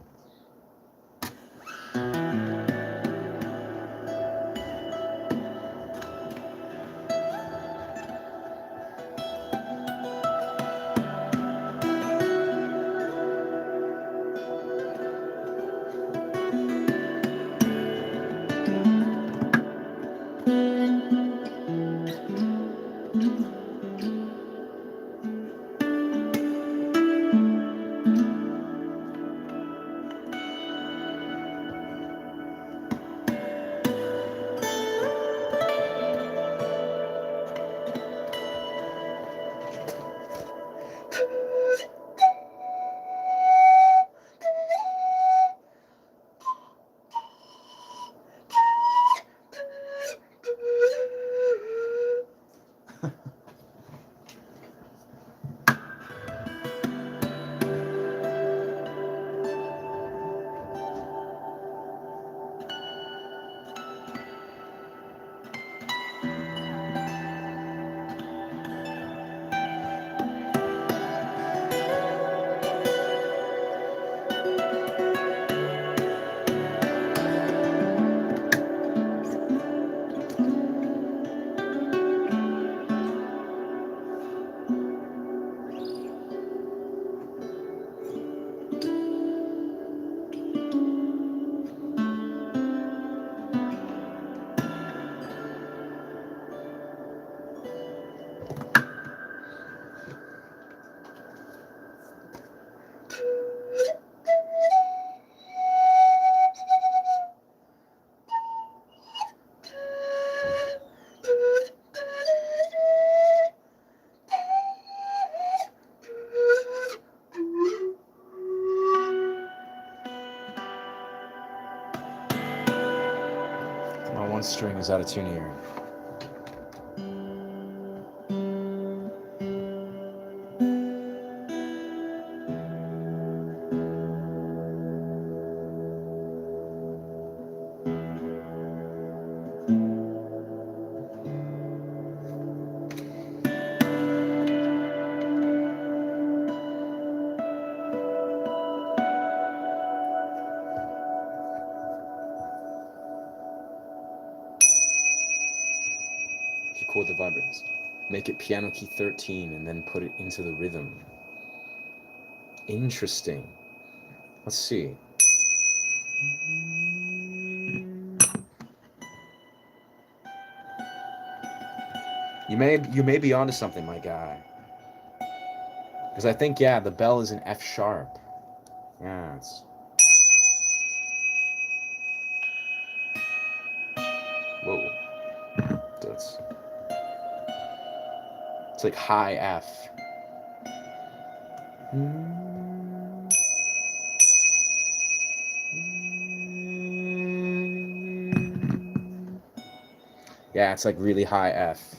My one string is out of tune here. Record the vibrance. Make it piano key 13 and then put it into the rhythm. Interesting. Let's see. You may be onto something, my guy. Because I think, yeah, the bell is an F sharp. Yeah, it's... Whoa. That's... It's like high F. Yeah, it's like really high F.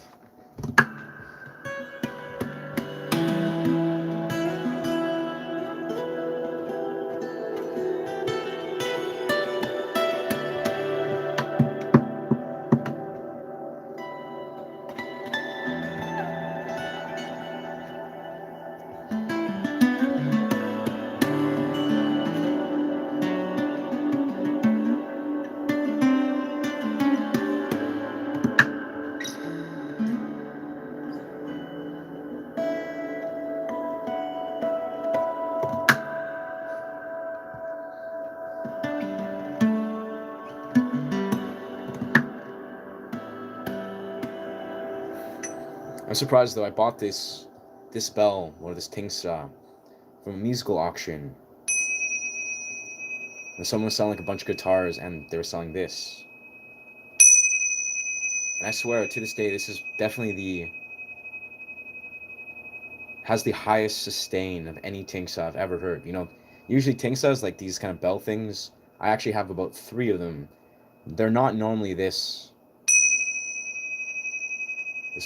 I'm surprised though. I bought this bell or this tingsa from a musical auction. And someone was selling like a bunch of guitars, and they were selling this. And I swear, to this day, this is definitely has the highest sustain of any tingsa I've ever heard. You know, usually tingsas, like these kind of bell things, I actually have about 3 of them. They're not normally this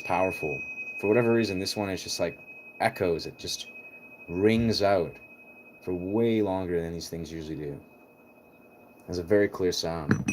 powerful. For whatever reason, this one is just like echoes. It just rings out for way longer than these things usually do. It has a very clear sound.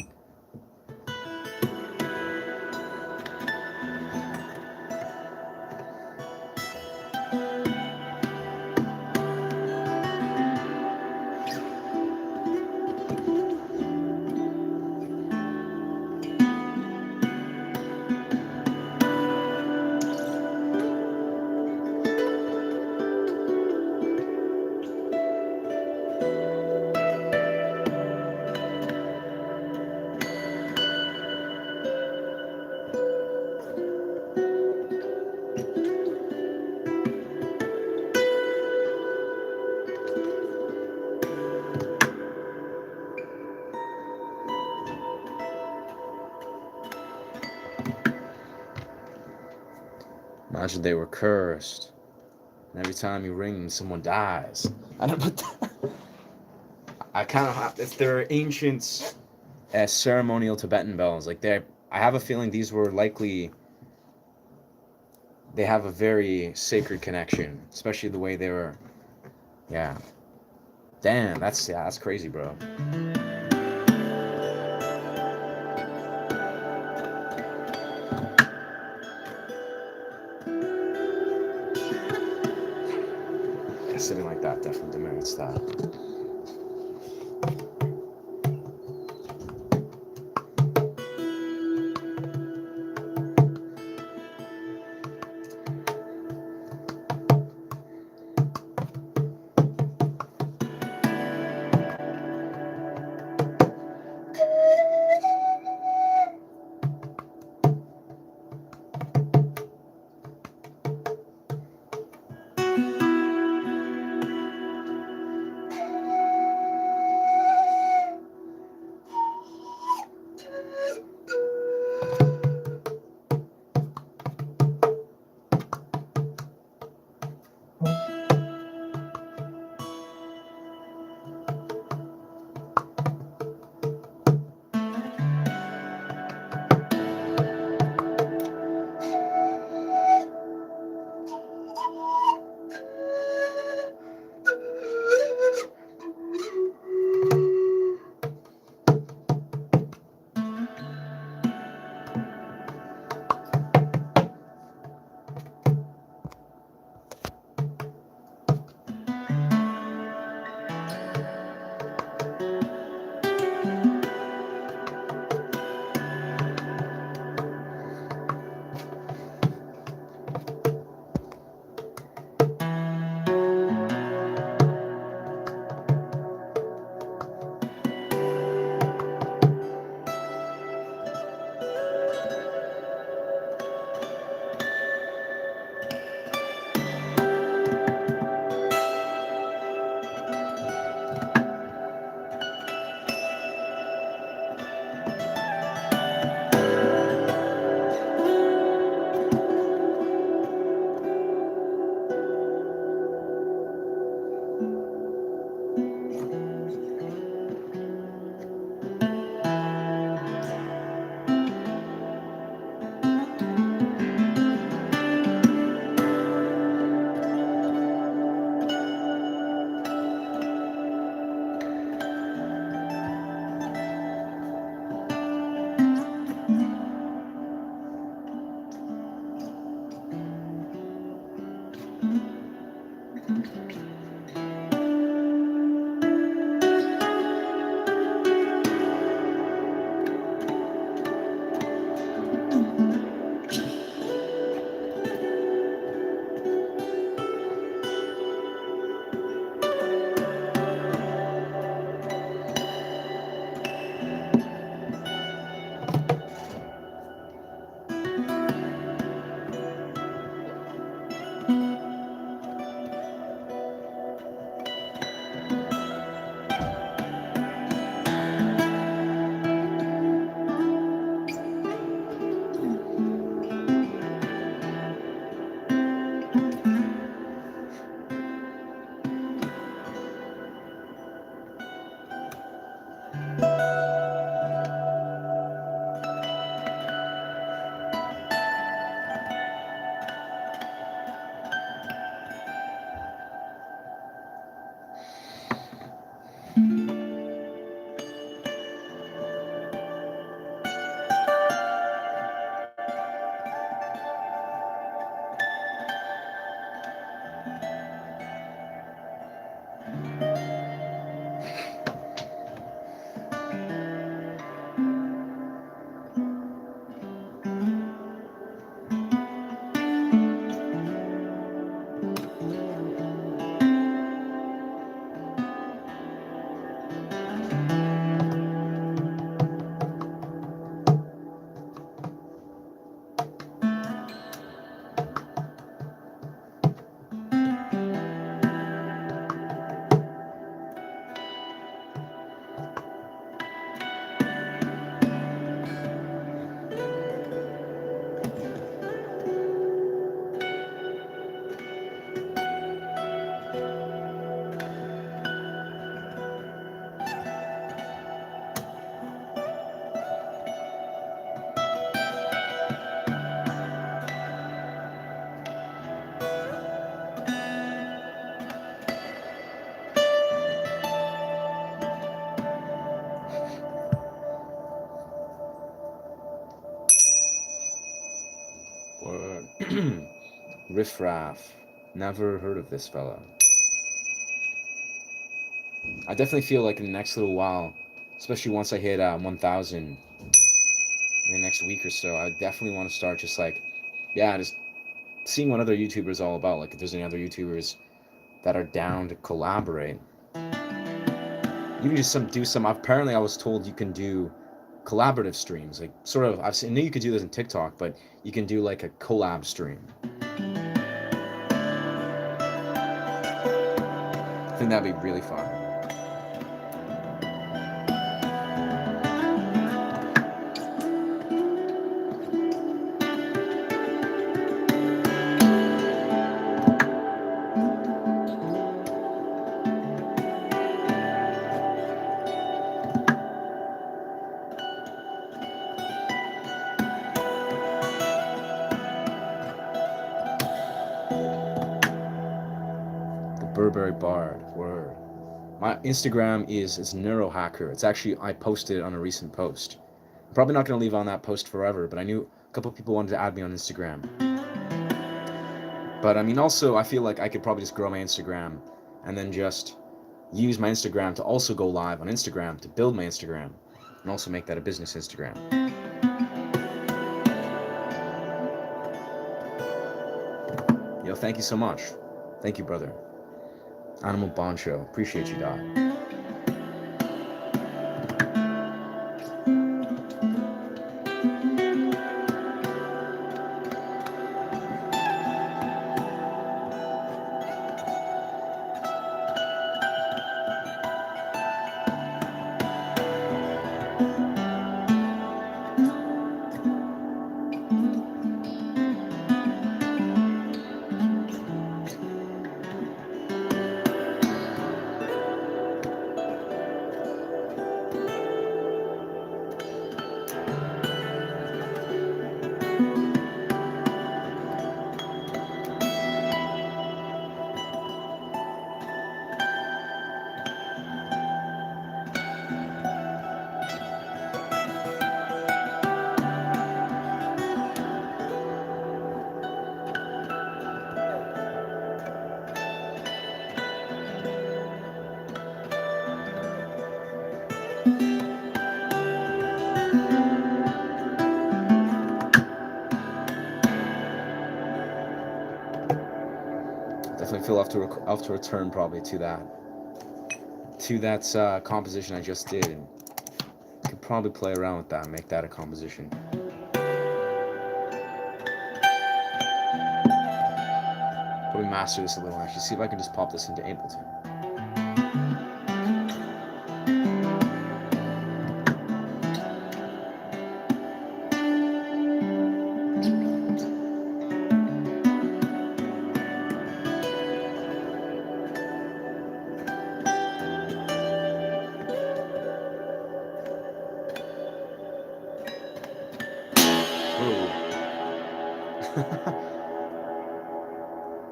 Imagine they were cursed. And every time you ring, someone dies. I don't know. I kind of have. If they're ancient, ceremonial Tibetan bells, like they're. I have a feeling these were likely. They have a very sacred connection, especially the way they were. Yeah. Damn, that's crazy, bro. Yeah, sitting like that definitely demerits that. Word. Riff Raff. Never heard of this fella. I definitely feel like in the next little while, especially once I hit 1,000 in the next week or so, I definitely want to start just like, yeah, just seeing what other YouTubers are all about. Like if there's any other YouTubers that are down to collaborate. You can just do some. Apparently, I was told you can do collaborative streams. Like sort of, I knew you could do this in TikTok, but you can do like a collab stream. I think that'd be really fun. The Burberry Bard. Word. My Instagram is neurohacker. It's actually I posted it on a recent post. I'm probably not gonna leave on that post forever, but I knew a couple people wanted to add me on Instagram. But I mean, also I feel like I could probably just grow my Instagram and then just use my Instagram to also go live on Instagram to build my Instagram and also make that a business Instagram. Yo, thank you so much. Thank you, brother. Animal Boncho. Appreciate you, Doc. Definitely feel I'll have to return probably to that composition I just did, and could probably play around with that, and make that a composition. Probably master this a little. Actually, see if I can just pop this into Ableton.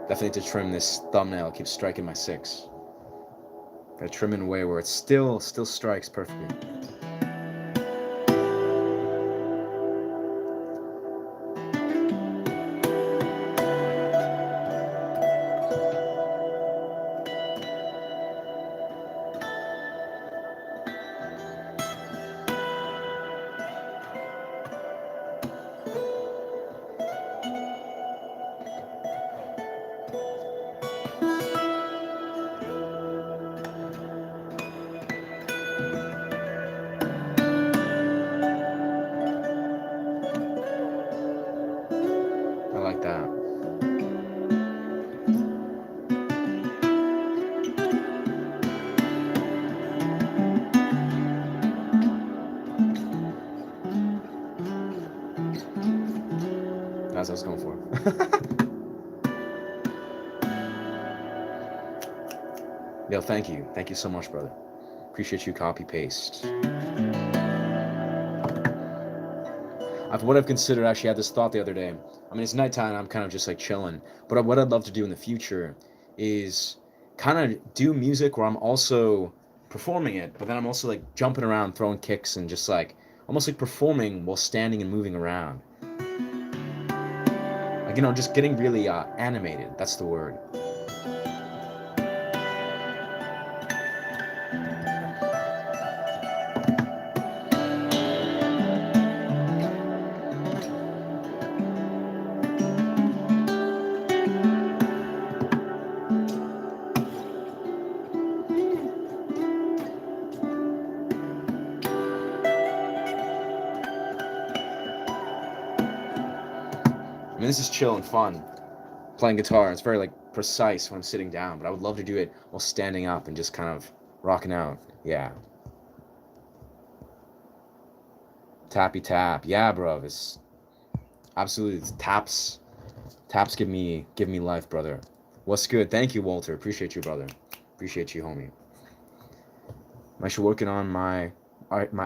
Definitely need to trim this thumbnail. It keeps striking my 6. Gotta trim in a way where it still strikes perfectly. I like that. That's what I was going for. Yo, thank you. Thank you so much, brother. Appreciate you. Copy paste. What I've considered, actually had this thought the other day. I mean, it's nighttime. I'm kind of just like chilling. But what I'd love to do in the future is kind of do music where I'm also performing it, but then I'm also like jumping around, throwing kicks, and just like almost like performing while standing and moving around. Like, you know, just getting really animated. That's the word. I mean, this is chill and fun. Playing guitar, it's very like precise when I'm sitting down, but I would love to do it while standing up and just kind of rocking out. Yeah. Tappy tap. Yeah, bro. It's absolutely, it's taps. Taps give me life, brother. What's good? Thank you, Walter. Appreciate you, brother. Appreciate you, homie. I'm actually working on my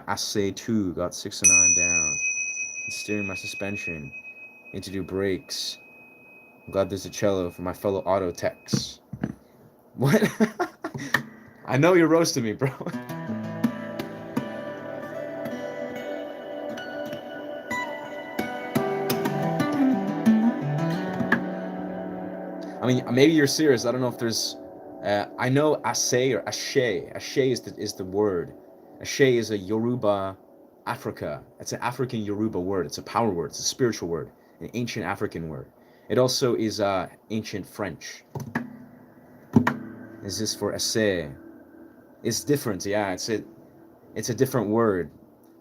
essay 2. Got 6 and 9 down. Steering my suspension. Need to do brakes. I'm glad there's a cello for my fellow auto techs. What? I know you're roasting me, bro. I mean, maybe you're serious. I don't know if there's. I know assay or ashe. Ashe is the word. Ashe is a Yoruba, Africa. It's an African Yoruba word. It's a power word. It's a spiritual word. An ancient African word. It also is ancient French. Is this for assay? It's different. Yeah, it's a different word.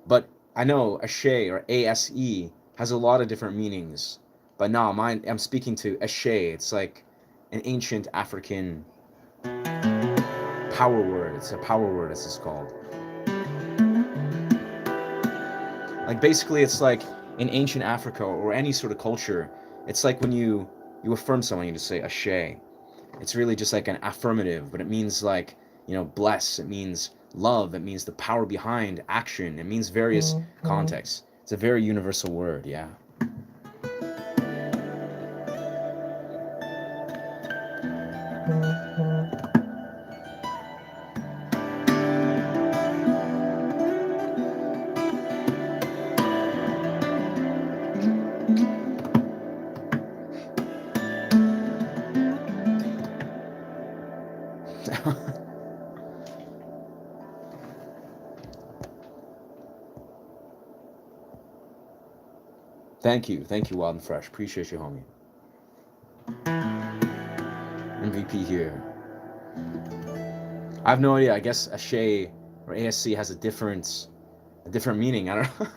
But I know ashe or ase has a lot of different meanings. But no, I'm speaking to ashe. It's like an ancient African power word. It's a power word, as it's called. Like, basically, it's like in ancient Africa or any sort of culture, it's like when you affirm someone, you just say ashe. It's really just like an affirmative, but it means like, you know, bless. It means love. It means the power behind action. It means various contexts. It's a very universal word, yeah. Thank you, Wild and Fresh. Appreciate you, homie. MVP here. I have no idea. I guess ashe or ASC has a different meaning. I don't know.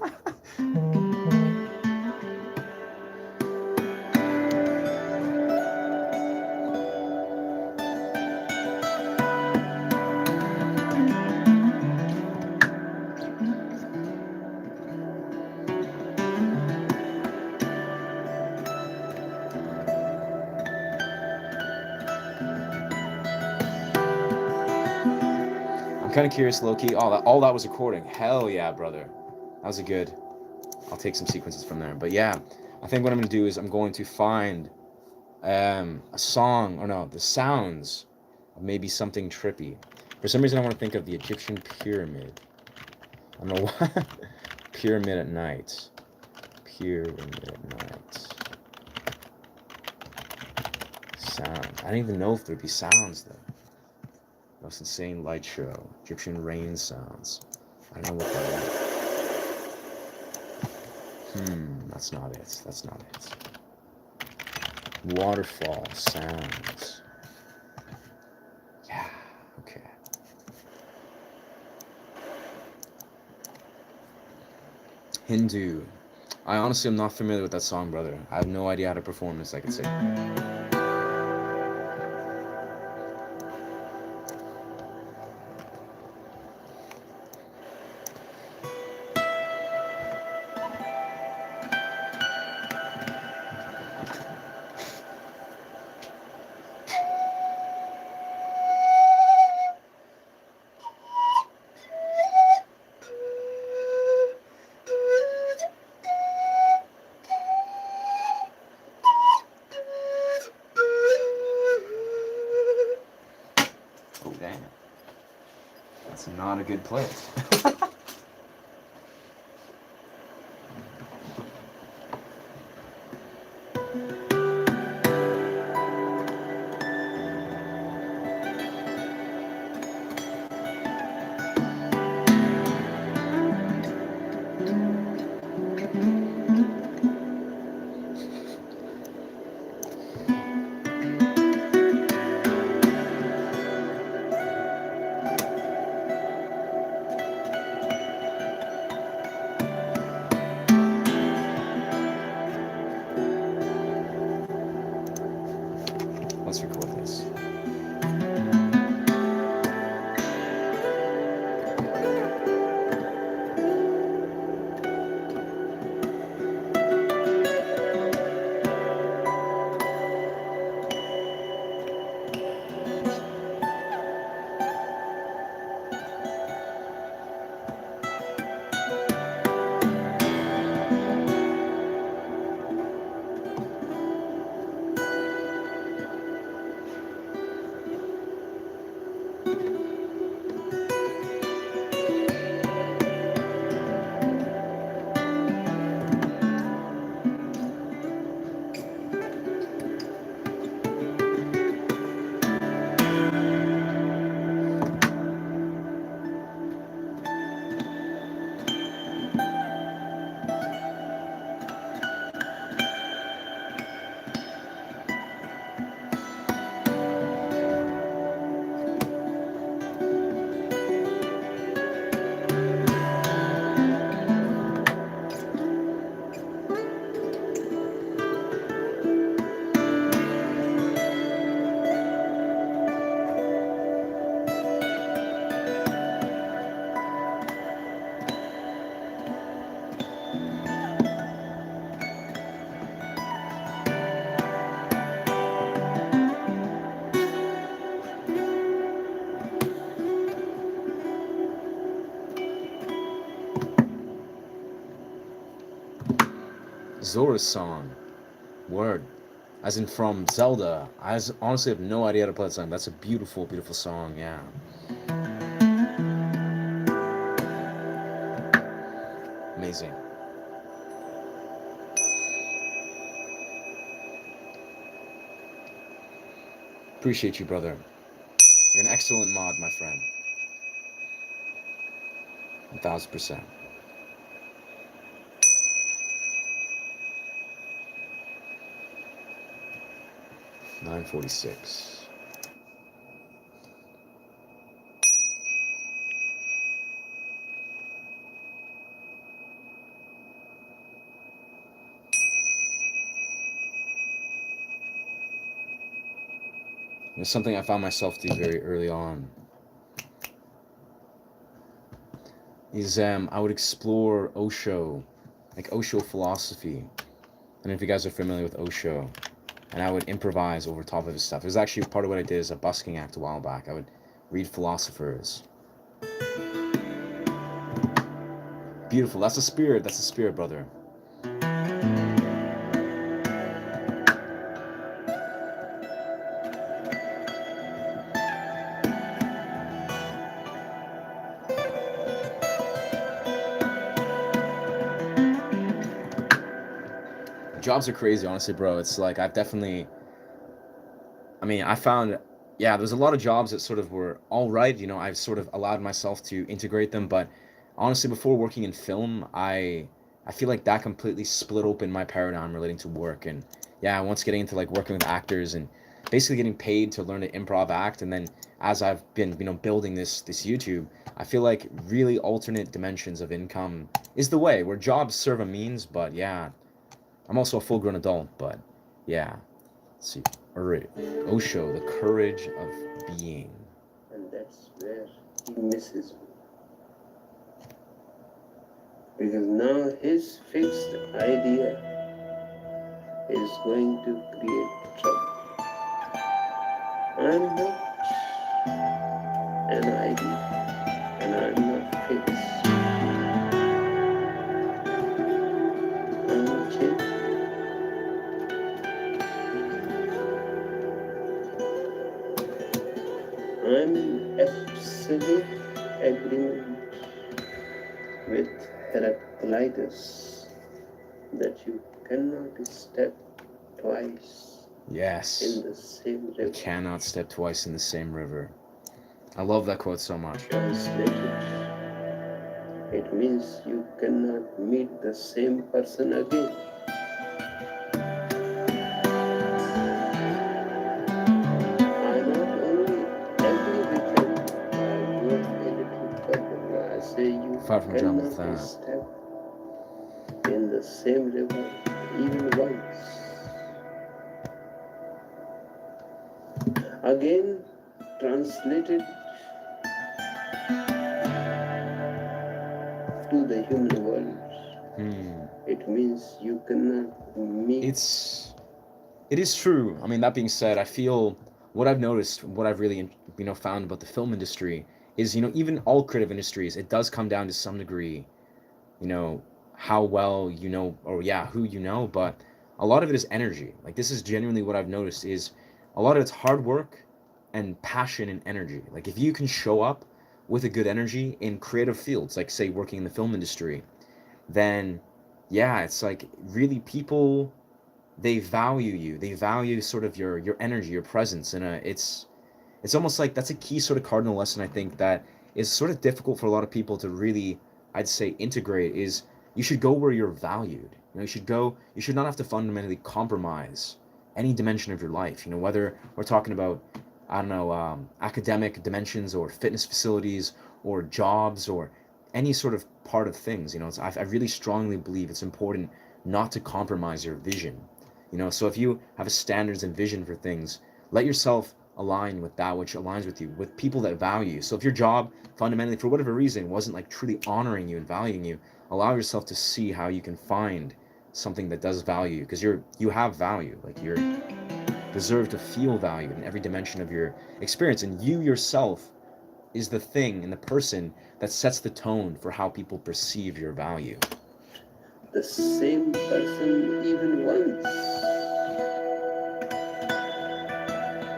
I'm kind of curious, low-key. All that was recording. Hell yeah, brother. That was a good. I'll take some sequences from there. But yeah, I think what I'm going to do is I'm going to find a song, or no, the sounds of maybe something trippy. For some reason, I want to think of the Egyptian pyramid. I don't know why. Pyramid at night. Pyramid at night. Sound. I don't even know if there'd be sounds though. Most insane light show. Egyptian rain sounds. I don't know what that is. That's not it. That's not it. Waterfall sounds. Yeah, okay. Hindu. I honestly am not familiar with that song, brother. I have no idea how to perform this, I could say. Oh, damn. That's not a good place. Let's record this. Zora's song. Word. As in from Zelda. I honestly have no idea how to play that song. That's a beautiful, beautiful song, yeah. Amazing. Appreciate you, brother. You're an excellent mod, my friend. 1000%. 9:46. It's something I found myself doing very early on. Is I would explore Osho, like Osho philosophy. I don't know if you guys are familiar with Osho. And I would improvise over top of his stuff. It was actually part of what I did as a busking act a while back. I would read philosophers. Beautiful. That's a spirit. That's a spirit, brother. Jobs are crazy, honestly, bro. It's like I've definitely, I mean, I found, yeah, there's a lot of jobs that sort of were all right. You know, I've sort of allowed myself to integrate them, but honestly, before working in film, I feel like that completely split open my paradigm relating to work. And yeah, once getting into like working with actors and basically getting paid to learn to improv act, and then as I've been, building this YouTube, I feel like really alternate dimensions of income is the way where jobs serve a means, but yeah, I'm also a full grown adult, but yeah. Let's see. Alright. Osho, the courage of being. And that's where he misses me. Because now his fixed idea is going to create trouble. I'm not an idea, and I'm not fixed. I'm change. I'm in absolute agreement with Heraclitus that you cannot step twice Yes. in the same You river. cannot step twice in the same river. I love that quote so much. Translated, it means you cannot meet the same person again. I not only agree with him, I go a little further. I say you Far from done with cannot that. step in the same river even once. Again, translated to the human world, it means you cannot meet. It is true. I mean, that being said, I feel what I've noticed, what I've really, found about the film industry is, even all creative industries, it does come down to some degree, you know, how well you know, or yeah, who you know, but a lot of it is energy. Like this is genuinely what I've noticed is a lot of it's hard work and passion and energy. Like if you can show up with a good energy in creative fields, like say working in the film industry, then yeah, it's like really people, they value you. They value sort of your energy, your presence, and it's almost like that's a key sort of cardinal lesson I think that is sort of difficult for a lot of people to really, I'd say, integrate is you should go where you're valued. You should not have to fundamentally compromise any dimension of your life. Whether we're talking about, I don't know, academic dimensions or fitness facilities or jobs or any sort of part of things. I really strongly believe it's important not to compromise your vision. So if you have a standards and vision for things, let yourself align with that which aligns with you, with people that value you. So if your job fundamentally, for whatever reason, wasn't like truly honoring you and valuing you, allow yourself to see how you can find something that does value you, because you have value. Like you're deserve to feel valued in every dimension of your experience, and you yourself is the thing and the person that sets the tone for how people perceive your value. The same person even once.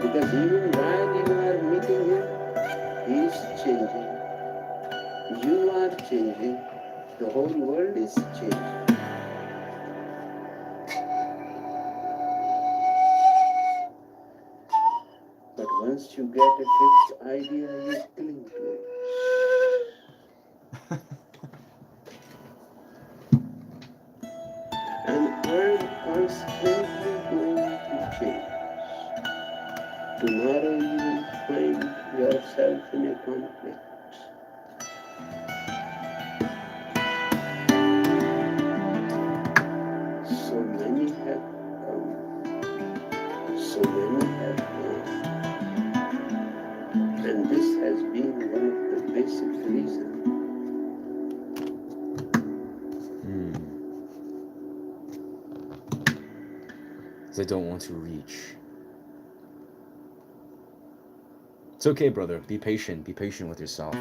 Because even while you are meeting him, he is changing. You are changing. The whole world is changing. But once you get a fixed idea, you cling to it. And I'm constantly going to change. Tomorrow you will find yourself in a conflict. So many have come, so many have gone. And this has been one of the basic reasons. Because I don't want to reach. It's okay, brother. Be patient. Be patient with yourself.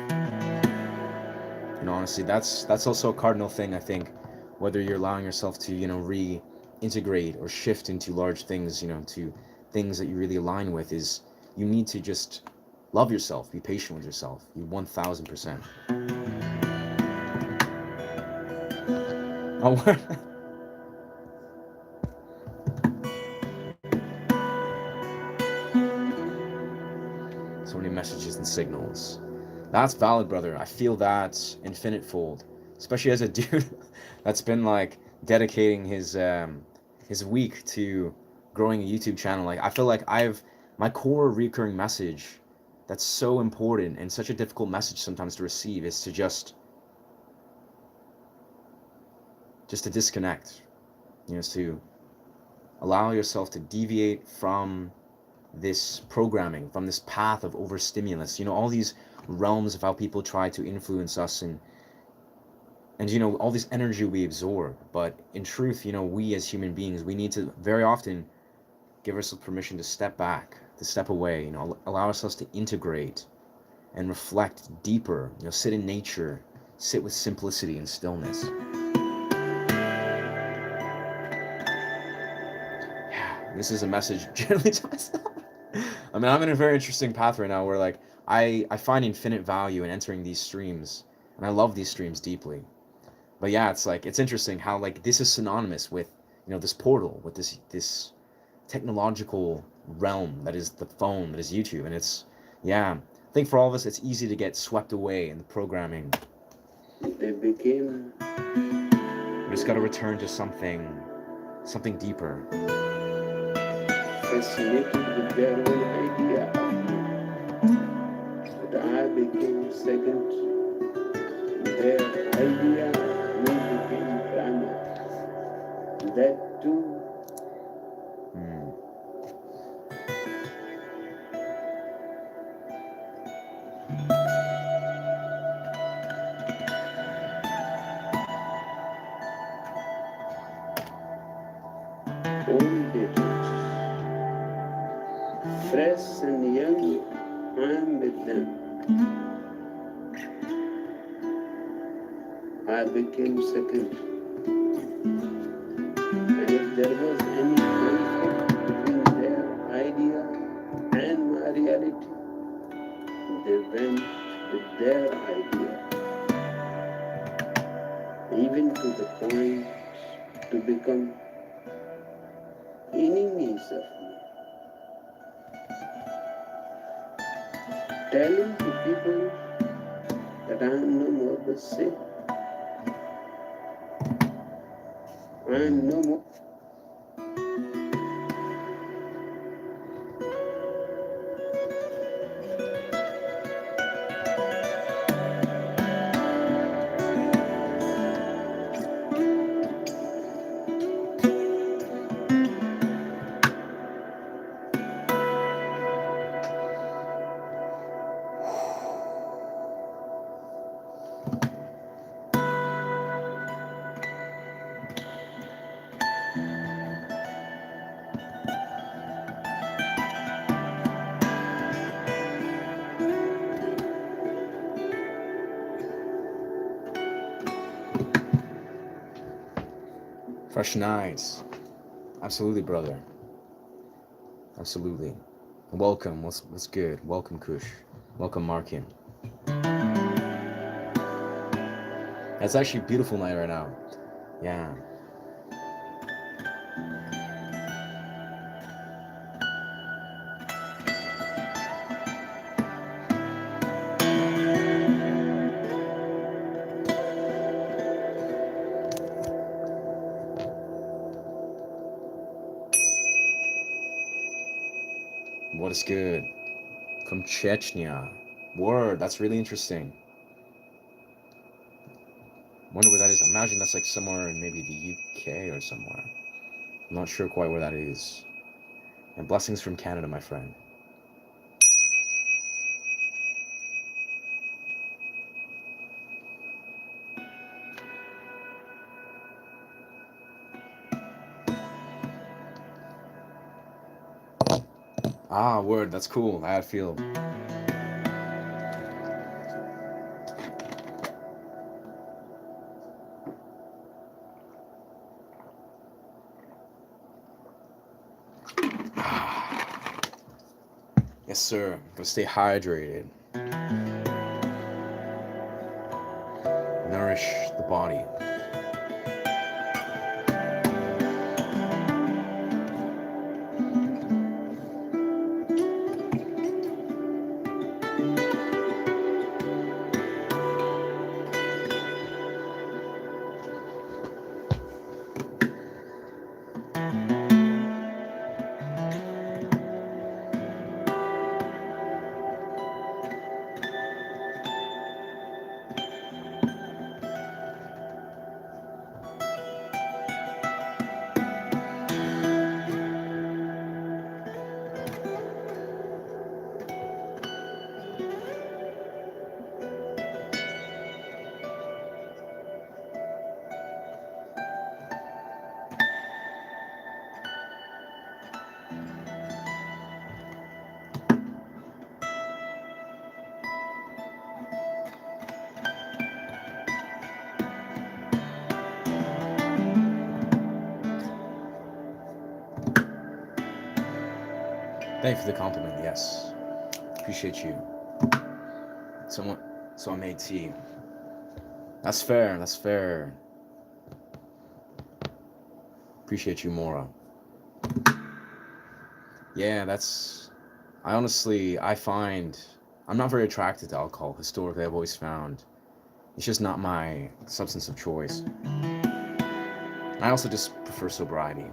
Honestly, that's also a cardinal thing, I think, whether you're allowing yourself to, reintegrate or shift into large things, to things that you really align with, is you need to just love yourself, be patient with yourself. You 1000%. Oh, So many messages and signals. That's valid, brother. I feel that infinite fold, especially as a dude that's been like dedicating his week to growing a YouTube channel. Like I feel like I've my core recurring message that's so important and such a difficult message sometimes to receive is to just to disconnect. You know, to allow yourself to deviate from this programming, from this path of overstimulus. You know, all these realms of how people try to influence us and you know all this energy we absorb. But in truth, you know, we as human beings, we need to very often give ourselves permission to step back, to step away. You know, allow ourselves to integrate and reflect deeper. You know, sit in nature, sit with simplicity and stillness. This is a message generally to myself. I mean, I'm in a very interesting path right now where like I find infinite value in entering these streams, and I love these streams deeply. But yeah, it's like it's interesting how like this is synonymous with, you know, this portal, with this technological realm that is the phone, that is YouTube, and it's yeah. I think for all of us, it's easy to get swept away in the programming. They became. We just got to return to something deeper. Fascinated with their own idea of me. But I became second. Their idea of me became drama. That too. Old age. Fresh and young, I am with them. I became second. And if there was any conflict between their idea and my reality, they went with their idea, even to the point to become enemies of me. Telling to people that I am no more the same. I am no more. Fresh nights. Absolutely, brother. Absolutely. Welcome. What's good? Welcome, Kush. Welcome, Markin. It's actually a beautiful night right now. Yeah. What is good? From Chechnya. Word, that's really interesting. Wonder where that is. Imagine that's like somewhere in maybe the UK or somewhere. I'm not sure quite where that is. And blessings from Canada, my friend. Ah, word, that's cool. I feel. Yes, sir. Gotta stay hydrated. Nourish the body. Thank you for the compliment. Yes, appreciate you. Someone, so I made tea. That's fair. That's fair. Appreciate you, Mora. Yeah, that's. I honestly, I find I'm not very attracted to alcohol. Historically, I've always found it's just not my substance of choice. I also just prefer sobriety.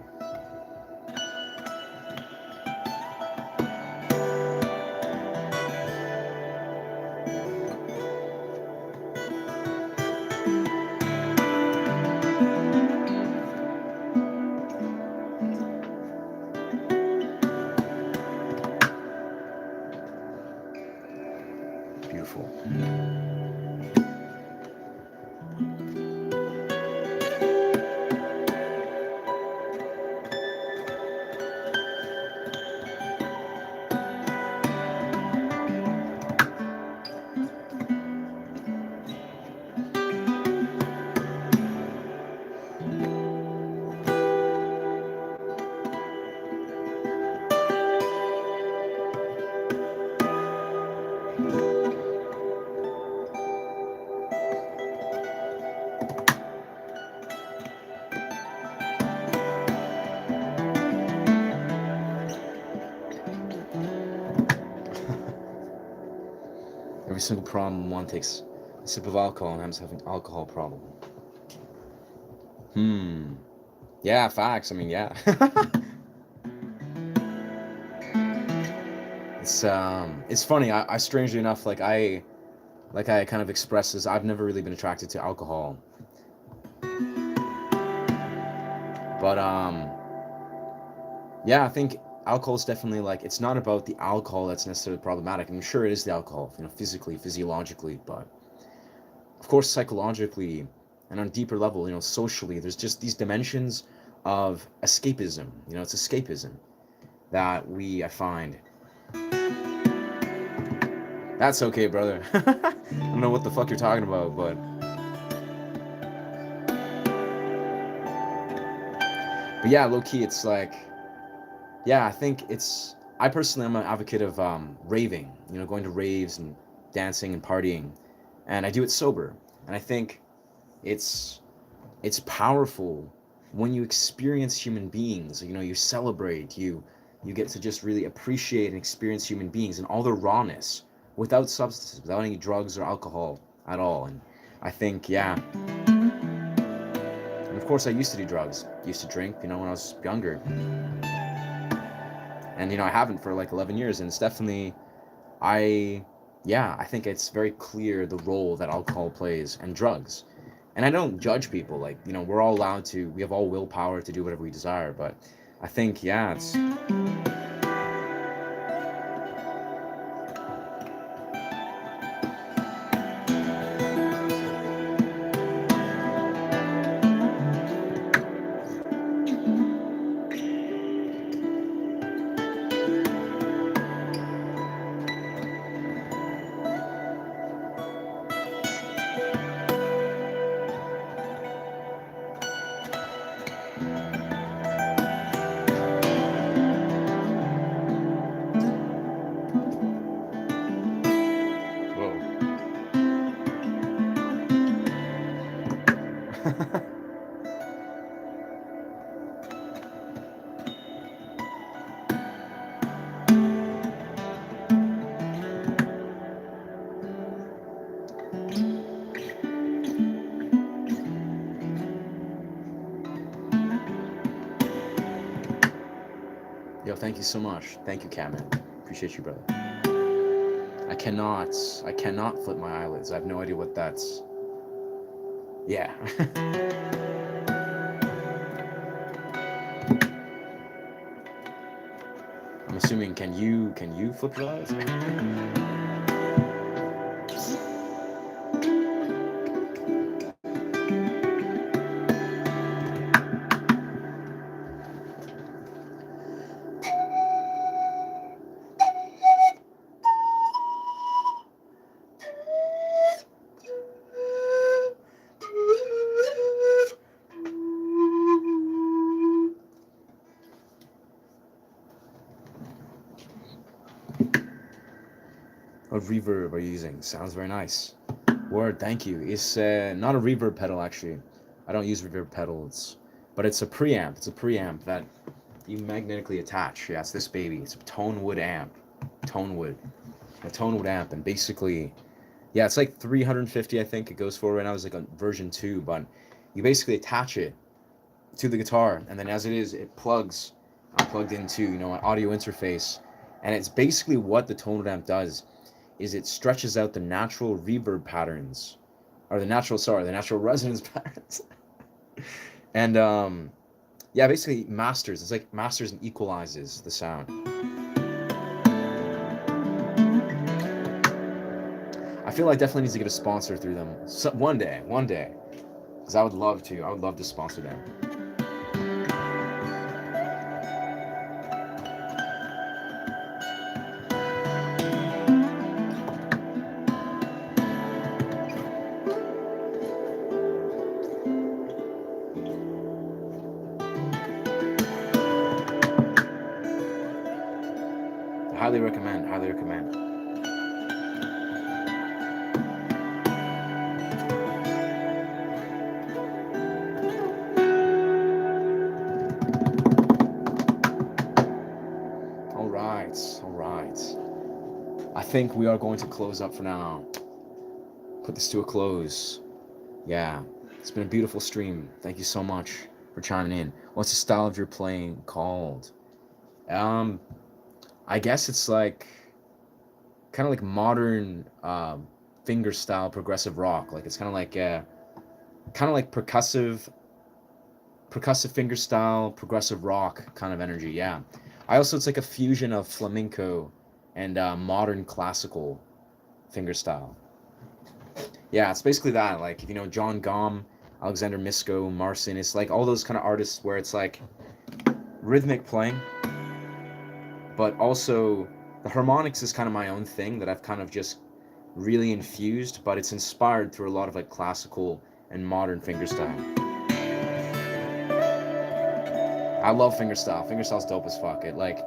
Beautiful. Every single problem one takes a sip of alcohol and happens to have an alcohol problem. Yeah, facts. I mean, yeah. It's funny. I strangely enough, like I kind of expressed this. I've never really been attracted to alcohol, but yeah, I think alcohol is definitely like it's not about the alcohol that's necessarily problematic. I'm sure it is the alcohol, physically, physiologically, but of course, psychologically, and on a deeper level, socially, there's just these dimensions of escapism. It's escapism that I find. That's okay, brother. I don't know what the fuck you're talking about, but yeah, low key, it's like, yeah, I think I personally am an advocate of raving, going to raves and dancing and partying, and I do it sober, and I think it's it's powerful when you experience human beings. You celebrate, you get to just really appreciate and experience human beings and all their rawness without substances, without any drugs or alcohol at all. And I think, yeah, and of course I used to do drugs, used to drink, when I was younger, and I haven't for like 11 years, and it's definitely, I yeah, I think it's very clear the role that alcohol plays and drugs. And I don't judge people. Like, we're all allowed to, we have all willpower to do whatever we desire. But I think, yeah, it's. Whoa. Yo, thank you so much. Thank you, Catman. Appreciate you, brother. I cannot, I cannot flip my eyelids. I have no idea what that's. Yeah. I'm assuming, can you flip your eyes? What reverb are you using? Sounds very nice. Word, thank you. It's not a reverb pedal, actually. I don't use reverb pedals, but it's a preamp. It's a preamp that you magnetically attach. Yeah, it's this baby. It's a tone wood amp. Tone wood. A tone wood amp, and basically, yeah, it's like 350, I think it goes for right now. It's like a version 2, but you basically attach it to the guitar, and then as it is, it plugs. I'm plugged into, an audio interface, and it's basically what the tone wood amp does is it stretches out the natural reverb patterns, or the natural resonance patterns, and yeah, basically masters. It's like masters and equalizes the sound. I feel I definitely need to get a sponsor through them one day, because I would love to. I would love to sponsor them. Highly recommend. Highly recommend. All right. All right. I think we are going to close up for now. Put this to a close. Yeah. It's been a beautiful stream. Thank you so much for chiming in. What's the style of your playing called? I guess it's like kind of like modern finger style progressive rock. Like it's kind of like percussive finger style progressive rock kind of energy. Yeah. It's like a fusion of flamenco and modern classical finger style. Yeah, it's basically that. Like if you know John Gom, Alexander Misko, Marcin, it's like all those kind of artists where it's like rhythmic playing, but also the harmonics is kind of my own thing that I've kind of just really infused, but it's inspired through a lot of like classical and modern fingerstyle. I love fingerstyle. Fingerstyle's dope as fuck. It like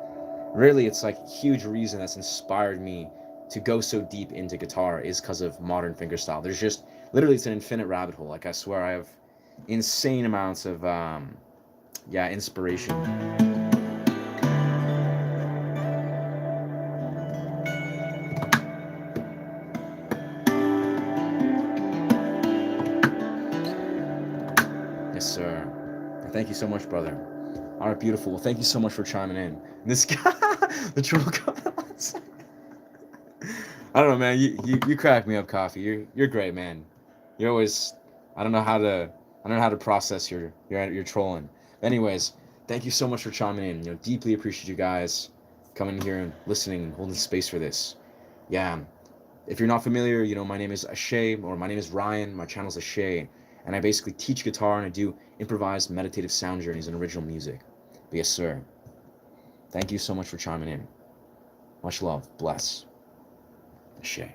really it's like huge reason that's inspired me to go so deep into guitar is because of modern fingerstyle. There's just literally it's an infinite rabbit hole. Like I swear I have insane amounts of inspiration. Yes, sir. Thank you so much, brother. All right, beautiful. Well, thank you so much for chiming in. This guy, the troll comments. I don't know, man. You crack me up, Coffee. You're great, man. You're always. I don't know how to process your trolling. Anyways, thank you so much for chiming in. Deeply appreciate you guys coming here and listening and holding space for this. Yeah. If you're not familiar, my name is Ashay, or my name is Ryan. My channel's Ashay, and I basically teach guitar and I do improvised meditative sound journeys and original music. But yes, sir. Thank you so much for chiming in. Much love. Bless. Ashay.